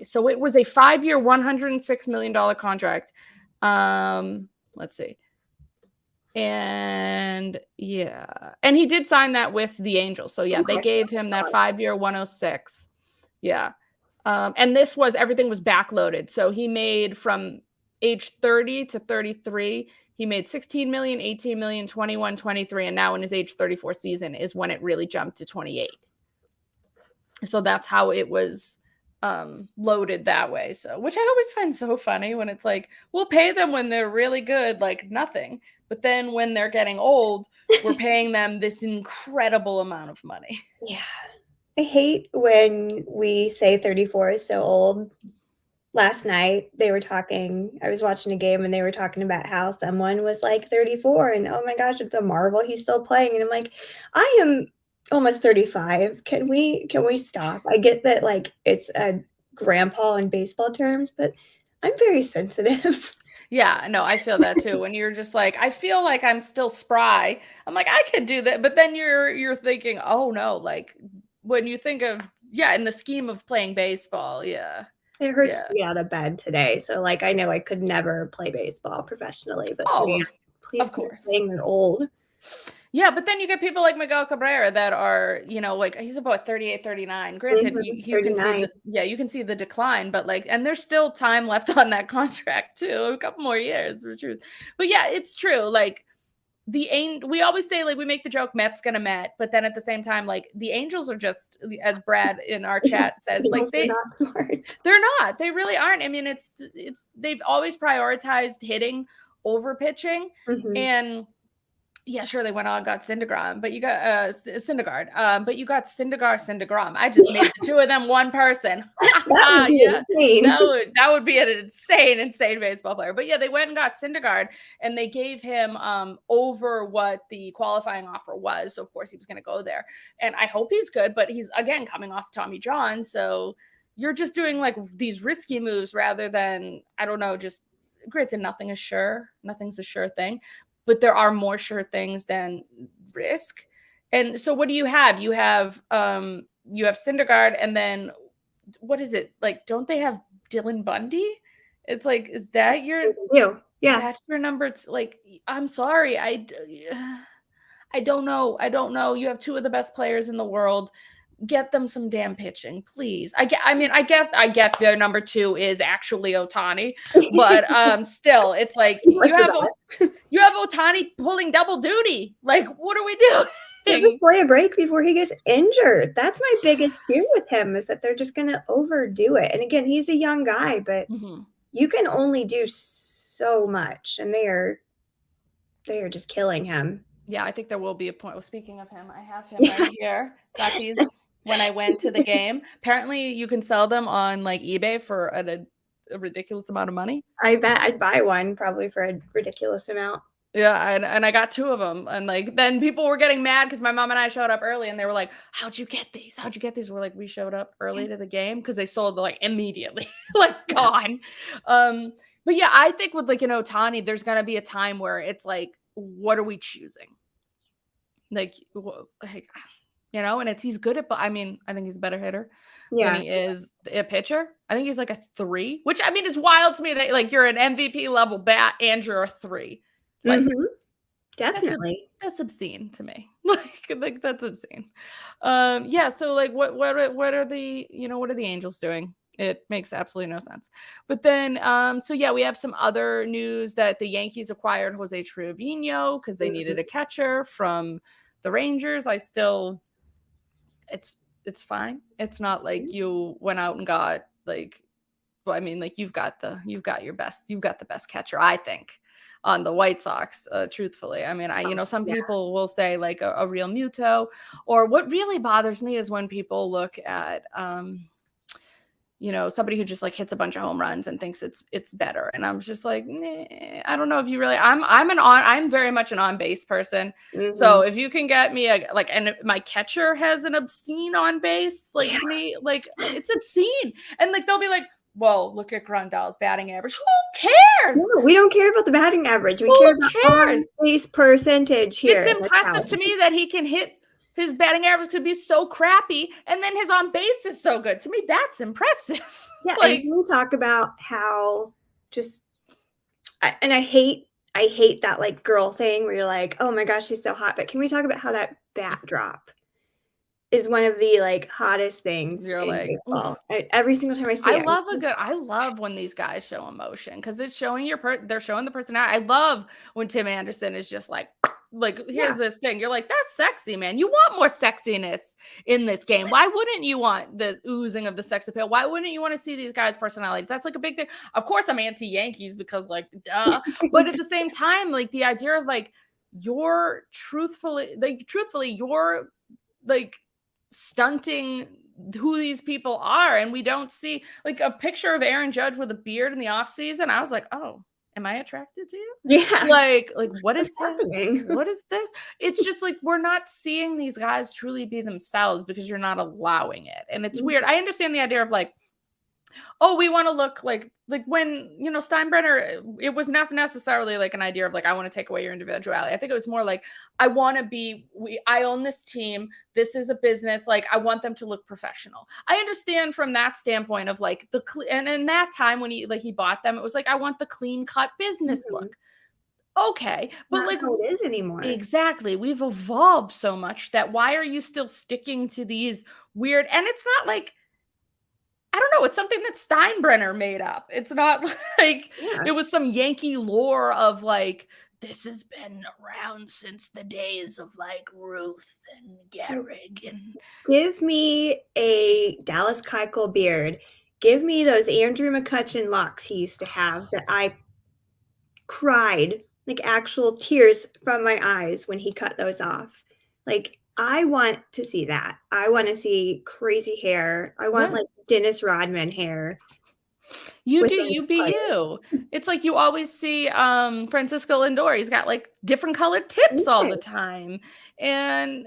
So it was a 5-year, $106 million contract. Let's see. And yeah, and he did sign that with the Angels. So yeah, they gave him that 5-year 106. Yeah. And everything was backloaded. So he made from age 30 to 33, he made 16 million, 18 million, 21, 23, and now in his age 34 season is when it really jumped to 28. So that's how it was loaded that way. So, which I always find so funny when it's like, we'll pay them when they're really good, like nothing. But then when they're getting old, we're paying them this incredible amount of money. Yeah. I hate when we say 34 is so old. Last night I was watching a game and they were talking about how someone was like 34 and oh my gosh, it's a marvel he's still playing. And I'm like, I am almost 35. Can we stop? I get that like it's a grandpa in baseball terms, but I'm very sensitive. Yeah, no, I feel that too. When you're just like, I feel like I'm still spry. I'm like, I could do that. But then you're thinking, oh no, like when you think of, yeah, in the scheme of playing baseball, yeah. It hurts to be out of bed today. So like I know I could never play baseball professionally, but man, please of quit course. saying they're old. Yeah, but then you get people like Miguel Cabrera that are, like he's about 38, 39. Granted, you can see you can see the decline, but like, and there's still time left on that contract too, a couple more years for truth. But yeah, it's true. Like we always say, like, we make the joke Mets gonna Met, but then at the same time, like the Angels are just, as Brad in our chat says, like they're not smart. They're not. They really aren't. I mean, it's they've always prioritized hitting over pitching, and yeah, sure, they went on, got Syndergaard, but you got Syndergaard, but you got Syndergaard. I just made the two of them one person. That would be insane. That would be an insane baseball player. But yeah, they went and got Syndergaard, and they gave him over what the qualifying offer was. So of course he was going to go there, and I hope he's good. But he's again coming off Tommy John, so you're just doing like these risky moves rather than, I don't know, just granted, nothing's a sure thing. But there are more sure things than risk. And so what do you have? You have Syndergaard, and then what is it? Like, don't they have Dylan Bundy? It's like, is that your that's your number? Like, I'm sorry. I don't know. You have two of the best players in the world. Get them some damn pitching, please. I get their number 2 is actually Ohtani, but still, it's like you have Ohtani pulling double duty. Like, what are we doing? Give this boy a break before he gets injured. That's my biggest fear with him, is that they're just going to overdo it. And again, he's a young guy, but you can only do so much, and they are just killing him. Yeah, I think there will be a point. Well, speaking of him, I have him right here. Got these when I went to the game. Apparently, you can sell them on like eBay for a ridiculous amount of money. I bet I'd buy one probably for a ridiculous amount. Yeah, and I got 2 of them, and like then people were getting mad because my mom and I showed up early, and they were like, "How'd you get these? We're like, we showed up early to the game because they sold like immediately, like gone. But yeah, I think with like Ohtani, there's gonna be a time where it's like, what are we choosing? Like, and he's good at, I mean, I think he's a better hitter than he is a pitcher. I think he's like a 3, which, I mean, it's wild to me that like you're an MVP level bat and you're a 3. Like, definitely. That's obscene to me. Like that's obscene. Yeah. So like, what are the Angels doing? It makes absolutely no sense. But then, so yeah, we have some other news that the Yankees acquired Jose Trevino because they needed a catcher from the Rangers. It's fine. It's not like you went out and got like, well, I mean, like you've got the best catcher, I think, on the White Sox, truthfully. I mean, some people will say like a real Muto, or what really bothers me is when people look at, somebody who just like hits a bunch of home runs and thinks it's better. And I'm just like, nah, I don't know if you really. I'm very much an on base person. So if you can get me and my catcher has an obscene on base, like to me, like it's obscene. And like they'll be like, well, look at Grandal's batting average. Who cares? No, we don't care about the batting average. We care about on base percentage here. It's impressive to me that he can hit. His batting average could be so crappy, and then his on base is so good. To me, that's impressive. Yeah, and we talk about how I hate that like girl thing where you're like, oh my gosh, she's so hot. But can we talk about how that bat drop is one of the like hottest things in baseball? Every single time I see it, I love when these guys show emotion because it's showing they're showing the personality. I love when Tim Anderson is just like here's this thing. You're like, that's sexy, man. You want more sexiness in this game. Why wouldn't you want the oozing of the sex appeal? Why wouldn't you want to see these guys' personalities? That's like a big thing. Of course, I'm anti-Yankees because like, duh. But at the same time, like the idea of like you're truthfully, you're like stunting who these people are. And we don't see like a picture of Aaron Judge with a beard in the off season. I was like, oh, am I attracted to you? Yeah. Like what is happening? What is this? It's just like we're not seeing these guys truly be themselves because you're not allowing it. And it's weird. I understand the idea of like, oh, we want to look like when, Steinbrenner, it was not necessarily like an idea of like, I want to take away your individuality. I think it was more like, I own this team. This is a business. Like, I want them to look professional. I understand from that standpoint of like and in that time when he bought them, it was like, I want the clean cut business look. Okay. But not like how it is anymore. Exactly. We've evolved so much that why are you still sticking to these weird, and it's not like, I don't know. It's something that Steinbrenner made up. It's not like it was some Yankee lore of like, this has been around since the days of like Ruth and Gehrig. And give me a Dallas Keuchel beard. Give me those Andrew McCutchen locks he used to have that I cried, like actual tears from my eyes when he cut those off. Like, I want to see that. I want to see crazy hair. I want like Dennis Rodman hair. You be you. It's like you always see Francisco Lindor. He's got like different colored tips all the time. And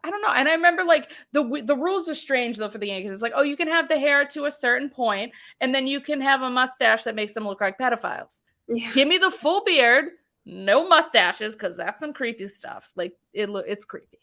I don't know. And I remember like the rules are strange though for the Yankees. It's like, oh, you can have the hair to a certain point, and then you can have a mustache that makes them look like pedophiles. Yeah. Give me the full beard, no mustaches, because that's some creepy stuff. Like it's creepy.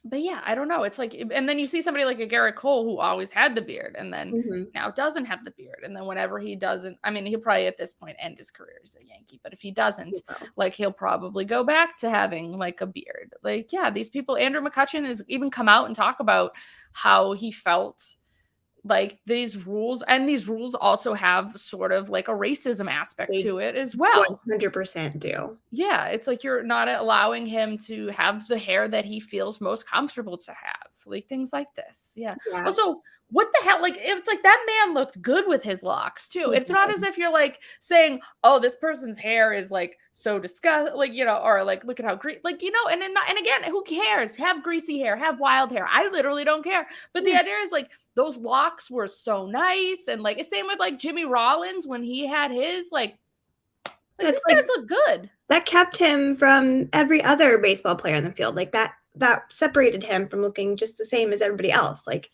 But yeah, I don't know. It's like, and then you see somebody like a Garrett Cole who always had the beard and then now doesn't have the beard. And then whenever he doesn't, I mean, he'll probably at this point end his career as a Yankee. But if he doesn't, like he'll probably go back to having like a beard. Like, yeah, these people, Andrew McCutchen has even come out and talk about how he felt like these rules, and these rules also have sort of like a racism aspect to it as well. 100% do. Yeah, it's like you're not allowing him to have the hair that he feels most comfortable to have, like things like this. Yeah. Also, what the hell? Like, it's like that man looked good with his locks too. It's not as if you're like saying, oh, this person's hair is like so disgusting, like, or like, look at how greasy, like, and again, who cares? Have greasy hair, have wild hair. I literally don't care. But the idea is like, those locks were so nice. And like, same with like Jimmy Rollins when he had his, like these guys look good. That kept him from every other baseball player in the field. Like that separated him from looking just the same as everybody else. Like,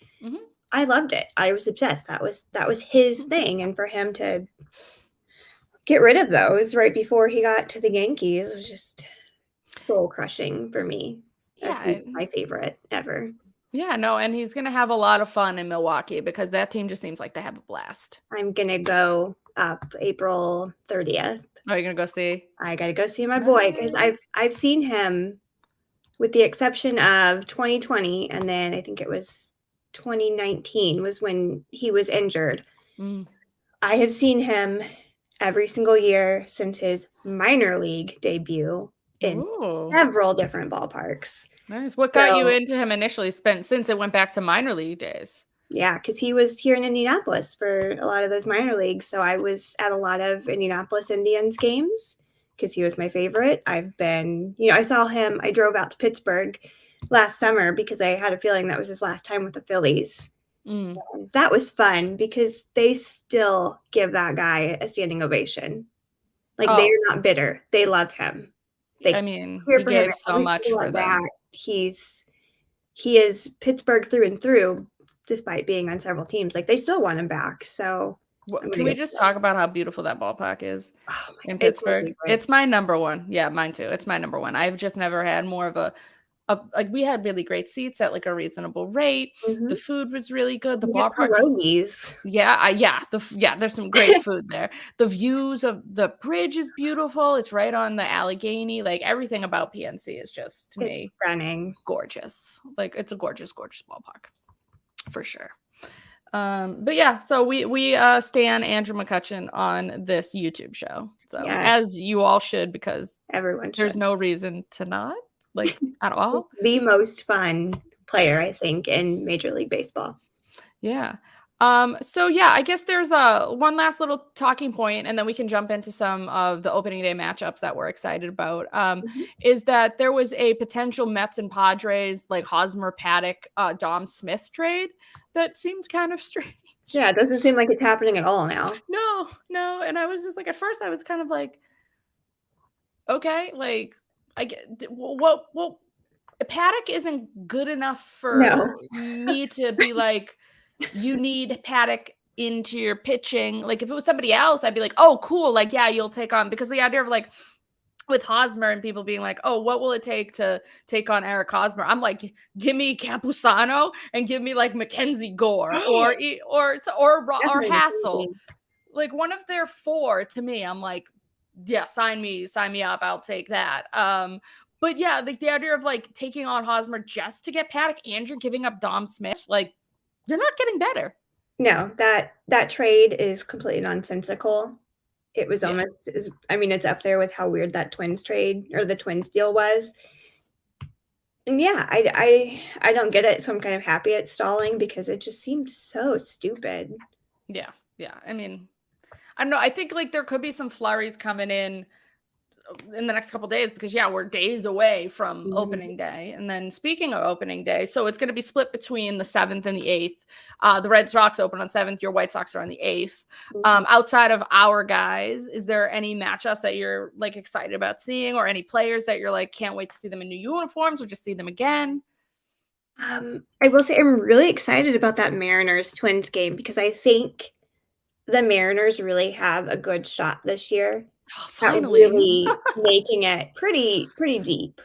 I loved it. I was obsessed. That was his thing. And for him to get rid of those right before he got to the Yankees was just soul crushing for me. He's my favorite ever. Yeah, no, and he's going to have a lot of fun in Milwaukee because that team just seems like they have a blast. I'm going to go up April 30th. Oh, you're going to go see? I got to go see my boy because I've seen him with the exception of 2020, and then I think it was 2019 was when he was injured. I have seen him every single year since his minor league debut in several different ballparks. Nice. What got you into him initially since it went back to minor league days? Yeah, because he was here in Indianapolis for a lot of those minor leagues. So I was at a lot of Indianapolis Indians games because he was my favorite. I've been, I saw him. I drove out to Pittsburgh last summer because I had a feeling that was his last time with the Phillies. Mm. That was fun because they still give that guy a standing ovation. Like, they're Oh, not bitter. They love him. I They mean, cheer he for him gave at so every much single for at bat. them. He is Pittsburgh through and through, despite being on several teams. Like, they still want him back, so I'm Can gonna we go just for them. talk about how beautiful that ballpark is Oh my in god, it's my Pittsburgh? favorite. It's my number one. Yeah, mine too. It's my number one. I've just never had more of a like we had really great seats at like a reasonable rate. The Mhm. food was really good. The You get ballpark, pierogies. yeah, yeah, there's some great food there. The views of the bridge is beautiful. It's right on the Allegheny. Like everything about PNC is just to It's me stunning. gorgeous. Like it's a gorgeous, gorgeous ballpark for sure. But yeah, so we stan Andrew McCutcheon on this YouTube show. So Yes, as you all should, because everyone there's should. no reason to not, like, at He's all. the most fun player, I think, in Major League Baseball. Yeah. So yeah, I guess there's a one last little talking point, and then we can jump into some of the opening day matchups that we're excited about. Mhm. Is that there was a potential Mets and Padres like Hosmer Paddock Dom Smith trade that seemed kind of strange. Yeah, it doesn't seem like it's happening at all now. No, no. And I was just like, at first I was kind of like, okay, like I get what Paddock isn't good enough for No. me to be like, you need Paddock into your pitching. Like if it was somebody else, I'd be like, oh, cool. Like, yeah, you'll take on, because the idea of like with Hosmer and people being like, oh, what will it take to take on Eric Hosmer? I'm like, give me Campusano and give me like Mackenzie Gore or Definitely Hassel. McKenzie. Like one of their four to me, I'm like, yeah, sign me up. I'll take that. But yeah, like the idea of like taking on Hosmer just to get Paddock and you're giving up Dom Smith, like you're not getting better. No, that trade is completely nonsensical. It was Yeah. almost as I mean, it's up there with how weird that Twins trade or the Twins deal was. And yeah, I don't get it, so I'm kind of happy it's stalling because it just seemed so stupid. Yeah. Yeah. I mean, I don't know. I think like there could be some flurries coming in the next couple days because yeah, we're days away from Mhm, opening day. And then speaking of opening day, so it's going to be split between the 7th and the 8th. The Red Sox open on 7th, your White Sox are on the 8th. mhm. Outside of our guys, is there any matchups that you're like excited about seeing, or any players that you're like can't wait to see them in new uniforms or just see them again? I will say I'm really excited about that Mariners Twins game because I think the Mariners really have a good shot this year Oh, at finally. really making it pretty deep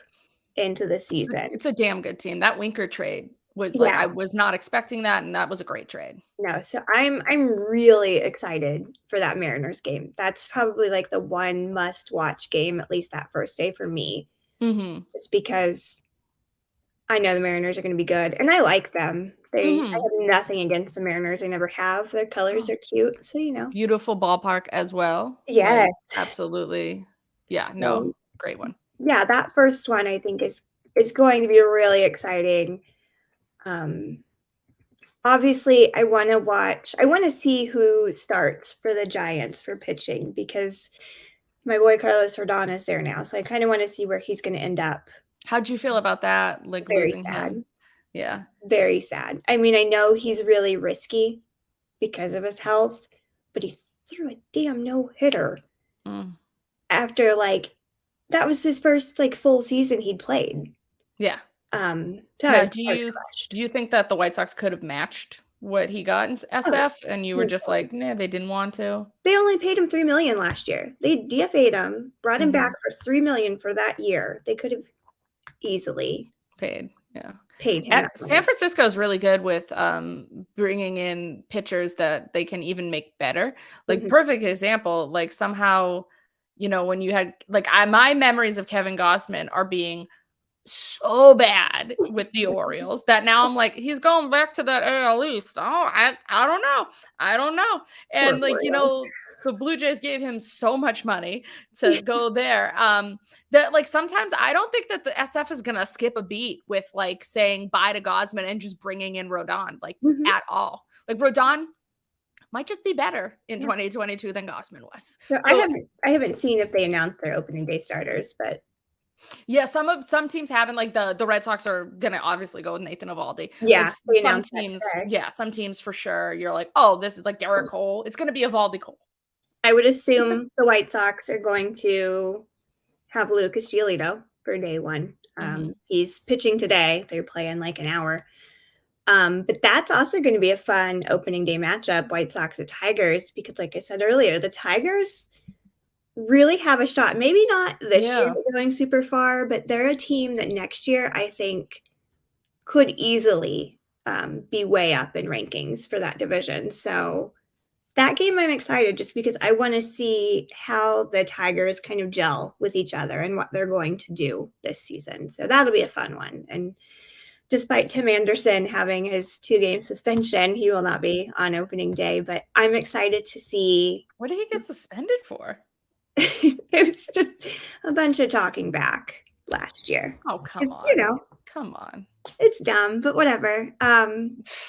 into the season. It's a damn good team. That Winker trade was like, Yeah, I was not expecting that, and that was a great trade. no, so I'm really excited for that Mariners game. That's probably, like, the one must-watch game, at least that first day for me, Mm-hmm. just because I know the Mariners are gonna be good, and I like them. I Mm-hmm. have nothing against the Mariners, I never have. Their colors Oh, are cute, so, you know. beautiful ballpark as well. Like, Yes. absolutely. Yeah, no, So, great one. yeah, that first one I think is going to be really exciting. Um, obviously, I wanna see who starts for the Giants for pitching because my boy Carlos Rodon is there now, so I kinda wanna see where he's gonna end up. How'd you feel about that, like, Very losing him? sad, Yeah. very sad. I mean, I know he's really risky because of his health, but he threw a damn no-hitter Mm. after, like that was his first, like, full season he'd played. So Now I was crushed. do you think that the White Sox could have matched what he got in Oh, SF, and you were just easily. like, "Nah, they didn't want to?" They only paid him $3,000,000 last year. They DFA'd him, brought him back Mhm. for $3,000,000 for that year. They could have easily Paid, yeah. paid him that San money. Francisco is really good with, bringing in pitchers that they can even make better. Like, Mhm. perfect example, like, somehow, when you had like, my memories of Kevin Gausman are being so bad with the Orioles that now I'm like, he's going back to that AL East. Oh, I don't know. I don't know. Poor And like, Orioles. the Blue Jays gave him so much money to go there. That like sometimes I don't think that the SF is gonna skip a beat with like saying bye to Gosman and just bringing in Rodon, like Mhm. at all. Like Rodon might just be better in Yeah. 2022 than Gosman was. So So I haven't seen if they announced their opening day starters, but Yeah, some teams haven't, like, the Red Sox are gonna obviously go with Nathan Eovaldi. Like, Yeah, they some announced that teams today. yeah, some teams for sure, you're like, "Oh, this is like Garrett Cole." It's gonna be Eovaldi Cole. I would assume the White Sox are going to have Lucas Giolito for day one. Mhm. He's pitching today. They're playing like an hour. But that's also going to be a fun opening day matchup, White Sox at Tigers, because like I said earlier, the Tigers really have a shot. Maybe not this year, Yeah. they're going super far, but they're a team that next year I think could easily be way up in rankings for that division. So that game I'm excited just because I want to see how the Tigers kind of gel with each other and what they're going to do this season. So that'll be a fun one. And despite Tim Anderson having his 2-game suspension, he will not be on opening day, but I'm excited to see. What did he get suspended for? It was just a bunch of talking back last year. Oh, come It's, you on. know, Come on. it's dumb, but whatever. But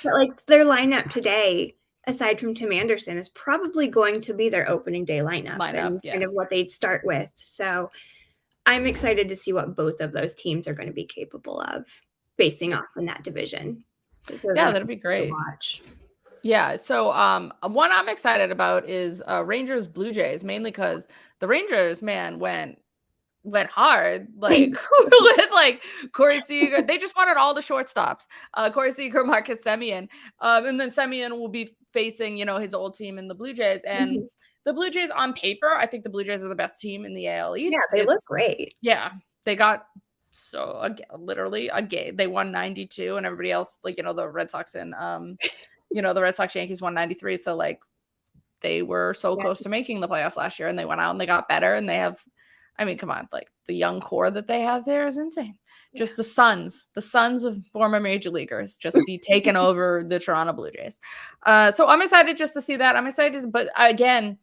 like their lineup today, aside from Tim Anderson, is probably going to be their opening day lineup Lineup, and yeah. kind of what they'd start with. So I'm excited to see what both of those teams are going to be capable of facing off in that division. So Yeah, that's that'd be to great. watch. Yeah, so, one I'm excited about is, Rangers Blue Jays, mainly because the Rangers, man, went hard, like, with, like, Corey Seager. They just wanted all the shortstops, Corey Seager, Marcus Semien, and then Semien will be facing, his old team in the Blue Jays, and Mhm. the Blue Jays on paper, I think the Blue Jays are the best team in the AL Yeah, East. they look It's great. yeah, they got so literally a game. They won 92, and everybody else, like the Red Sox and the Red Sox Yankees won 93. So like they were so Yeah, close to making the playoffs last year, and they went out and they got better, and they have. I mean, come on, like the young core that they have there is insane. yeah. Just the sons of former major leaguers, just be taking over the Toronto Blue Jays. So I'm excited just to see that. I'm excited, but again,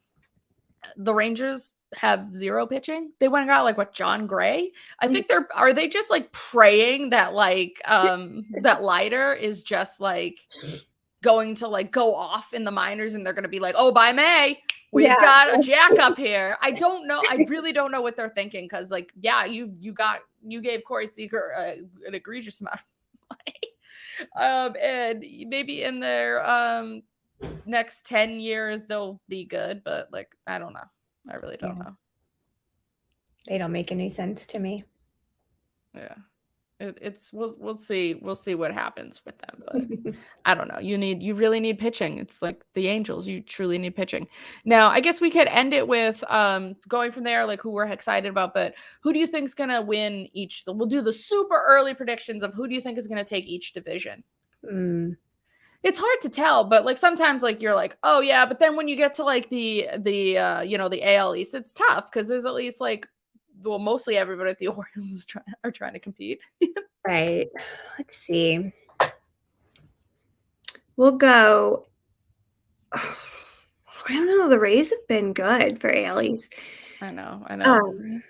the Rangers have zero pitching. They went and got like what John Gray. I Mhm. think are they just like praying that like that Leiter is just like going to like go off in the minors and they're going to be like, "Oh, by May, we've Yeah, got a jack up here." I don't know. I really don't know what they're thinking cuz like yeah, you gave Corey Seager an egregious amount of money. And maybe in their next 10 years they'll be good, but like I don't know. I really don't yeah. know. They don't make any sense to me. Yeah. It's we'll see what happens with them, but I don't know. You really need pitching. It's like the Angels. You truly need pitching. Now, I guess we could end it with going from there, like who we're excited about. But who do you think's gonna win each? We'll do the super early predictions of who do you think is gonna take each division. Mm, It's hard to tell, but like sometimes like you're like, oh yeah, but then when you get to like the AL East, it's tough because there's at least like well, mostly everybody at the Orioles are trying to compete. right. Let's see. We'll go. I don't know. The Rays have been good for ALEs. I know, I know. Um,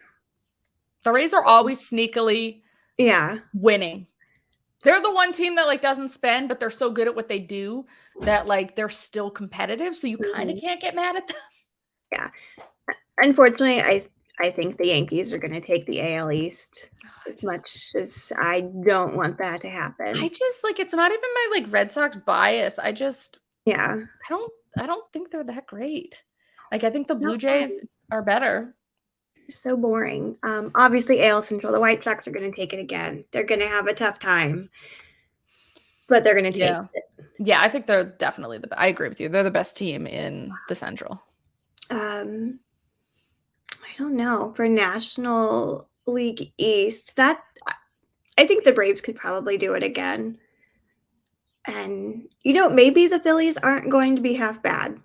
The Rays are always sneakily yeah. winning. They're the one team that like doesn't spend, but they're so good at what they do that like they're still competitive. So you kind of Mhm. can't get mad at them. Yeah. Unfortunately, I think the Yankees are going to take the AL East as much as I don't want that to I happen. just like it's not even my like Red Sox bias. Yeah. I don't think they're that great. Like I think the No, Blue Jays are better. they're so boring. Obviously, AL Central, the White Sox are going to take it again. They're going to have a tough time, but they're going to take Yeah. it. Yeah, I think they're definitely I agree with you. They're the best team in the Central. Um, I don't know. For National League East, that I think the Braves could probably do it again. And maybe the Phillies aren't going to be half bad.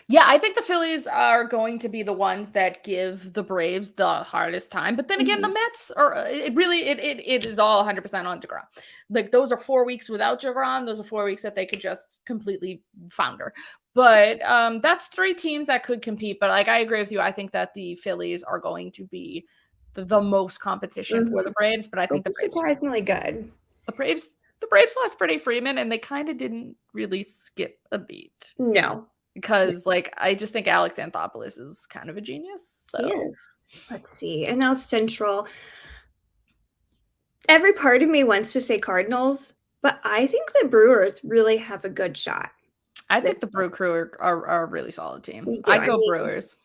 Yeah, I think the Phillies are going to be the ones that give the Braves the hardest time. But then again, the Mhm. Mets are it really it is all 100% on DeGrom. Like those are 4 weeks without DeGrom. Those are 4 weeks that they could just completely founder. But that's three teams that could compete. But like I agree with you. I think that the Phillies are going to be the most competition for the Mhm. Braves. But I They'll think be surprisingly good. The Braves lost Freddie Freeman and they kind of didn't really skip a beat. No. because like I just think Alex Anthopoulos is kind of a genius. He So is. Let's see. And now Central. Every part of me wants to say Cardinals, but I think the Brewers really have a good shot. I think the Brew Crew are a really solid team. We do. I'd I go mean, Brewers.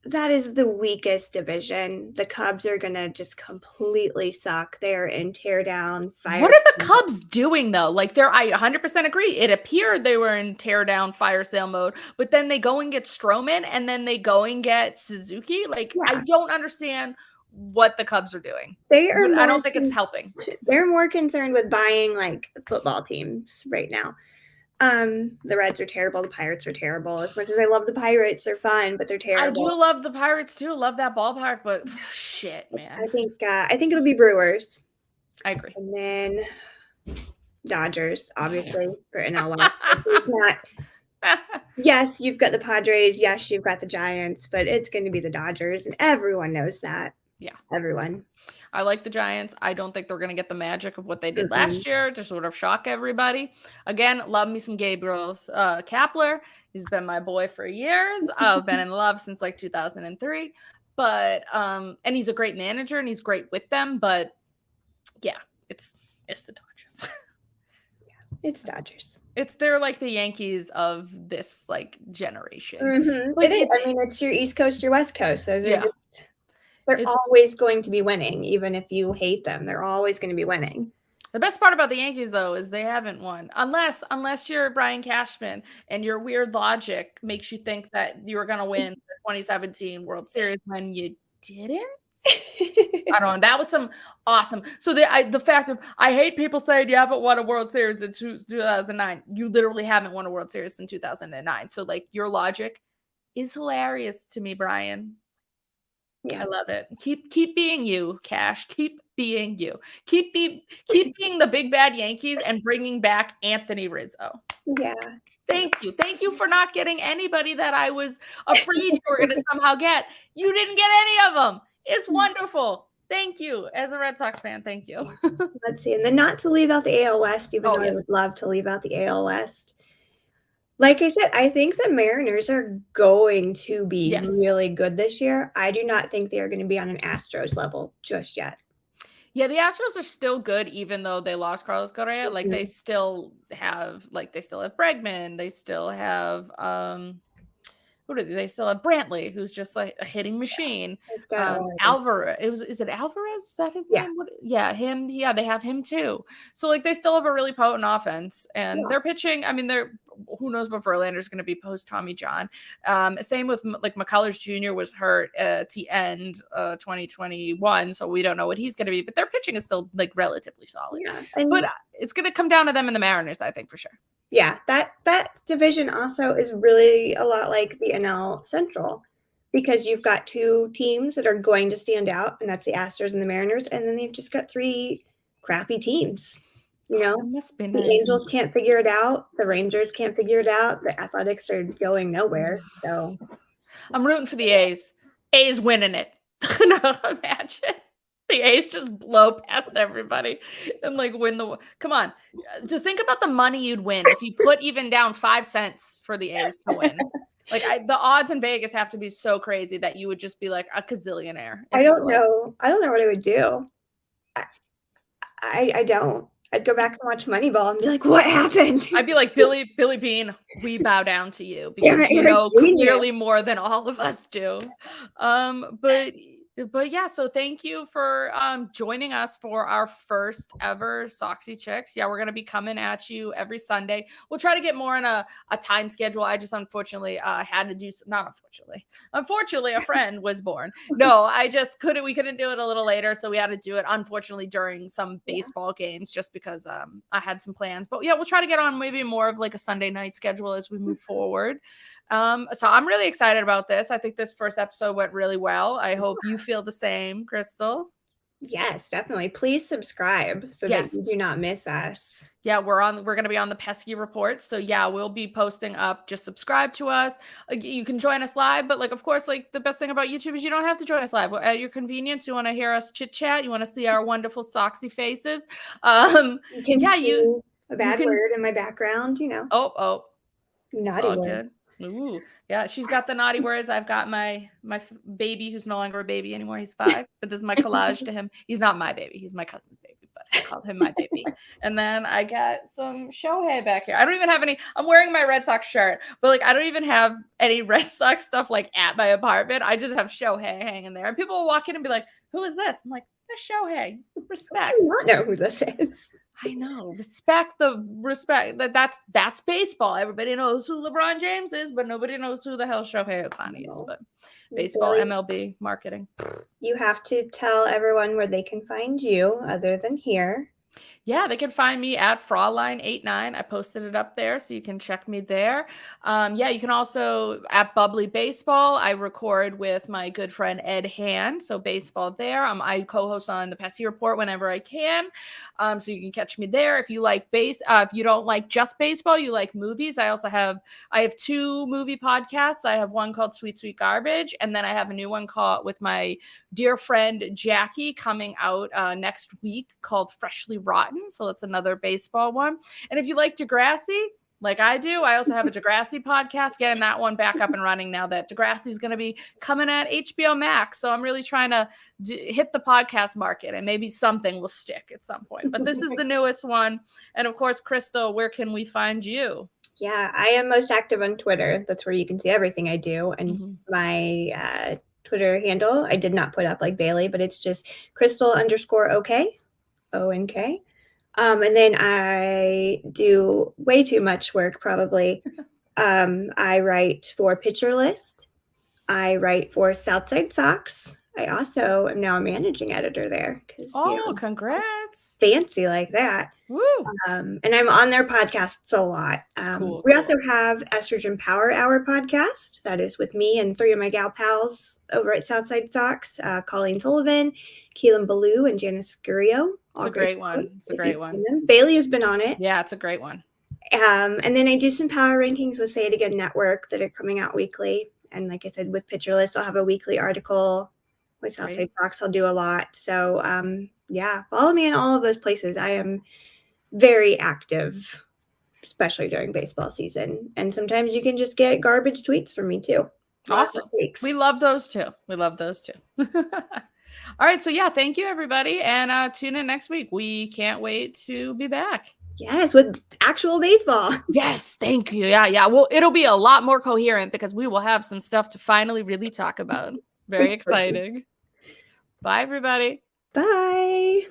that is the weakest division. The Cubs are gonna just completely suck. They're in tear down, fire. What are the Cubs doing though? Like I 100% agree. It appeared they were in tear down fire sale mode, but then they go and get Stroman and then they go and get Suzuki. Like I Yeah. don't understand what the Cubs are doing. They are I don't think it's helping. They're more concerned with buying like football teams right now. The Reds are terrible. The Pirates are terrible. As much as I love the Pirates, they're fun, but they're terrible. I do love the Pirates too. Love that ballpark, but shit, man. I think it'll be Brewers. I agree. And then Dodgers, obviously, for NL West. It's not. Yes, you've got the Padres. Yes, you've got the Giants, but it's going to be the Dodgers, and everyone knows that. Yeah, everyone. I like the Giants. I don't think they're going to get the magic of what they did last year to sort of shock everybody. Again, love me some Gabriel Kapler. He's been my boy for years. I've been in love since like 2003. But and he's a great manager and he's great with them. But yeah, it's the Dodgers. It's Dodgers. They're like the Yankees of this like generation. It is. I mean, it's your East Coast, your West Coast. Those are just. They're always going to be winning, even if you hate them. They're always going to be winning. The best part about the Yankees, though, is they haven't won. Unless you're Brian Cashman and your weird logic makes you think that you were going to win the 2017 World Series when you didn't. I don't know. That was some awesome. So the fact of I hate people saying you haven't won a World Series in 2009. You literally haven't won a World Series in 2009. So like your logic is hilarious to me, Brian. Yeah. I love it. Keep being you, Cash. Keep being you. Keep being the big bad Yankees and bringing back Anthony Rizzo. Yeah. Thank you. Thank you for not getting anybody that I was afraid you were going to somehow get. You didn't get any of them. It's wonderful. Thank you. As a Red Sox fan, thank you. Let's see. And then not to leave out the AL West, even though I would love to leave out the AL West. Like I said, I think the Mariners are going to be really good this year. I do not think they are going to be on an Astros level just yet. Yeah, the Astros are still good, even though they lost Carlos Correa. Like they still have Bregman. They still have they still have Brantley, who's just like a hitting machine. Alvarez. Is it Alvarez? Is that his name? Him. Yeah, they have him too. So like they still have a really potent offense, and they're pitching. I mean, who knows what Verlander's going to be post Tommy John. Same with like McCullers Jr. was hurt at the end 2021, so we don't know what he's going to be. But their pitching is still like relatively solid. Yeah, but it's going to come down to them and the Mariners, I think, for sure. Yeah, that division also is really a lot like the NL Central because you've got two teams that are going to stand out, and that's the Astros and the Mariners, and then they've just got three crappy teams. You know, the Angels can't figure it out. The Rangers can't figure it out. The Athletics are going nowhere. So I'm rooting for the A's. A's winning it. No, imagine. The A's just blow past everybody and like win the. Come on, to think about the money you'd win if you put even down 5 cents for the A's to win. Like the odds in Vegas have to be so crazy that you would just be like a gazillionaire. I don't know. I don't know what I would do. I don't. I'd go back and watch Moneyball and be like, "What happened?" I'd be like, Billy Bean, we bow down to you because you know clearly more than all of us do. But yeah, so thank you for joining us for our first ever Soxy Chicks. Yeah, we're going to be coming at you every Sunday. We'll try to get more in a time schedule. I just unfortunately had to do not unfortunately. Unfortunately, a friend was born. No, we couldn't do it a little later, so we had to do it unfortunately during some baseball games just because I had some plans. But yeah, we'll try to get on maybe more of like a Sunday night schedule as we move forward. So I'm really excited about this. I think this first episode went really well. I hope you feel the same, Chrystal. Yes, definitely. Please subscribe so that you do not miss us. Yeah, we're going to be on the Pesky Report. So yeah, we'll be posting up. Just subscribe to us. You can join us live, but like, of course, like the best thing about YouTube is you don't have to join us live. At your convenience, you want to hear us chit chat. You want to see our wonderful Soxy faces. You can see a bad word in my background, you know. Oh, naughty words. Ooh, yeah, she's got the naughty words. I've got my baby who's no longer a baby anymore. He's 5, but this is my collage to him. He's not my baby. He's my cousin's baby, but I called him my baby. And then I got some Shohei back here. I don't even have any. I'm wearing my Red Sox shirt, but like I don't even have any Red Sox stuff like at my apartment. I just have Shohei hanging there, and people will walk in and be like, "Who is this?" I'm like, "That's Shohei." Respect. I do not know who this is. I know. Respect that's baseball. Everybody knows who LeBron James is, but nobody knows who the hell Shohei Ohtani is. But baseball, Billy, MLB, marketing. you have to tell everyone where they can find you other than here. Yeah, they can find me at Fraulein89. I posted it up there, so you can check me there. Yeah, you can also at Bubbly Baseball. I record with my good friend Ed Hand, so baseball there. I co-host on the Pesky Report whenever I can, so you can catch me there. If you like if you don't like just baseball, you like movies. I have 2 movie podcasts. I have one called Sweet Sweet Garbage, and then I have a new one called with my dear friend Jackie coming out next week called Freshly Rotten. So that's another baseball one. And if you like Degrassi, like I do, I also have a Degrassi podcast, getting that one back up and running now that Degrassi is going to be coming at HBO Max. So I'm really trying to hit the podcast market, and maybe something will stick at some point. But this is the newest one. And of course, Chrystal, where can we find you? Yeah, I am most active on Twitter. That's where you can see everything I do. And my Twitter handle, I did not put up like Bayleigh, but it's just Chrystal_OK, ONK. And then I do way too much work, probably. I write for Pitcher List. I write for Southside Sox. I also am now a managing editor there. Congrats. Fancy like that. Woo. And I'm on their podcasts a lot. We also have Estrogen Power Hour podcast. That is with me and 3 of my gal pals over at Southside Sox, Colleen Sullivan, Keelan Ballou, and Janice Scurio. It's a great one. It's a great one. Bayleigh has been on it. Yeah, it's a great one. And then I do some power rankings with Say It Again Network that are coming out weekly. And like I said, with Pitcher List, I'll have a weekly article. With Southside Sox, I'll do a lot. So, yeah, follow me in all of those places. I am very active, especially during baseball season. And sometimes you can just get garbage tweets from me too. Awesome. We love those too. All right. So yeah, thank you everybody. And tune in next week. We can't wait to be back. Yes, with actual baseball. Yes, thank you. Yeah. Well, it'll be a lot more coherent because we will have some stuff to finally really talk about. Very exciting. Bye, everybody. Bye.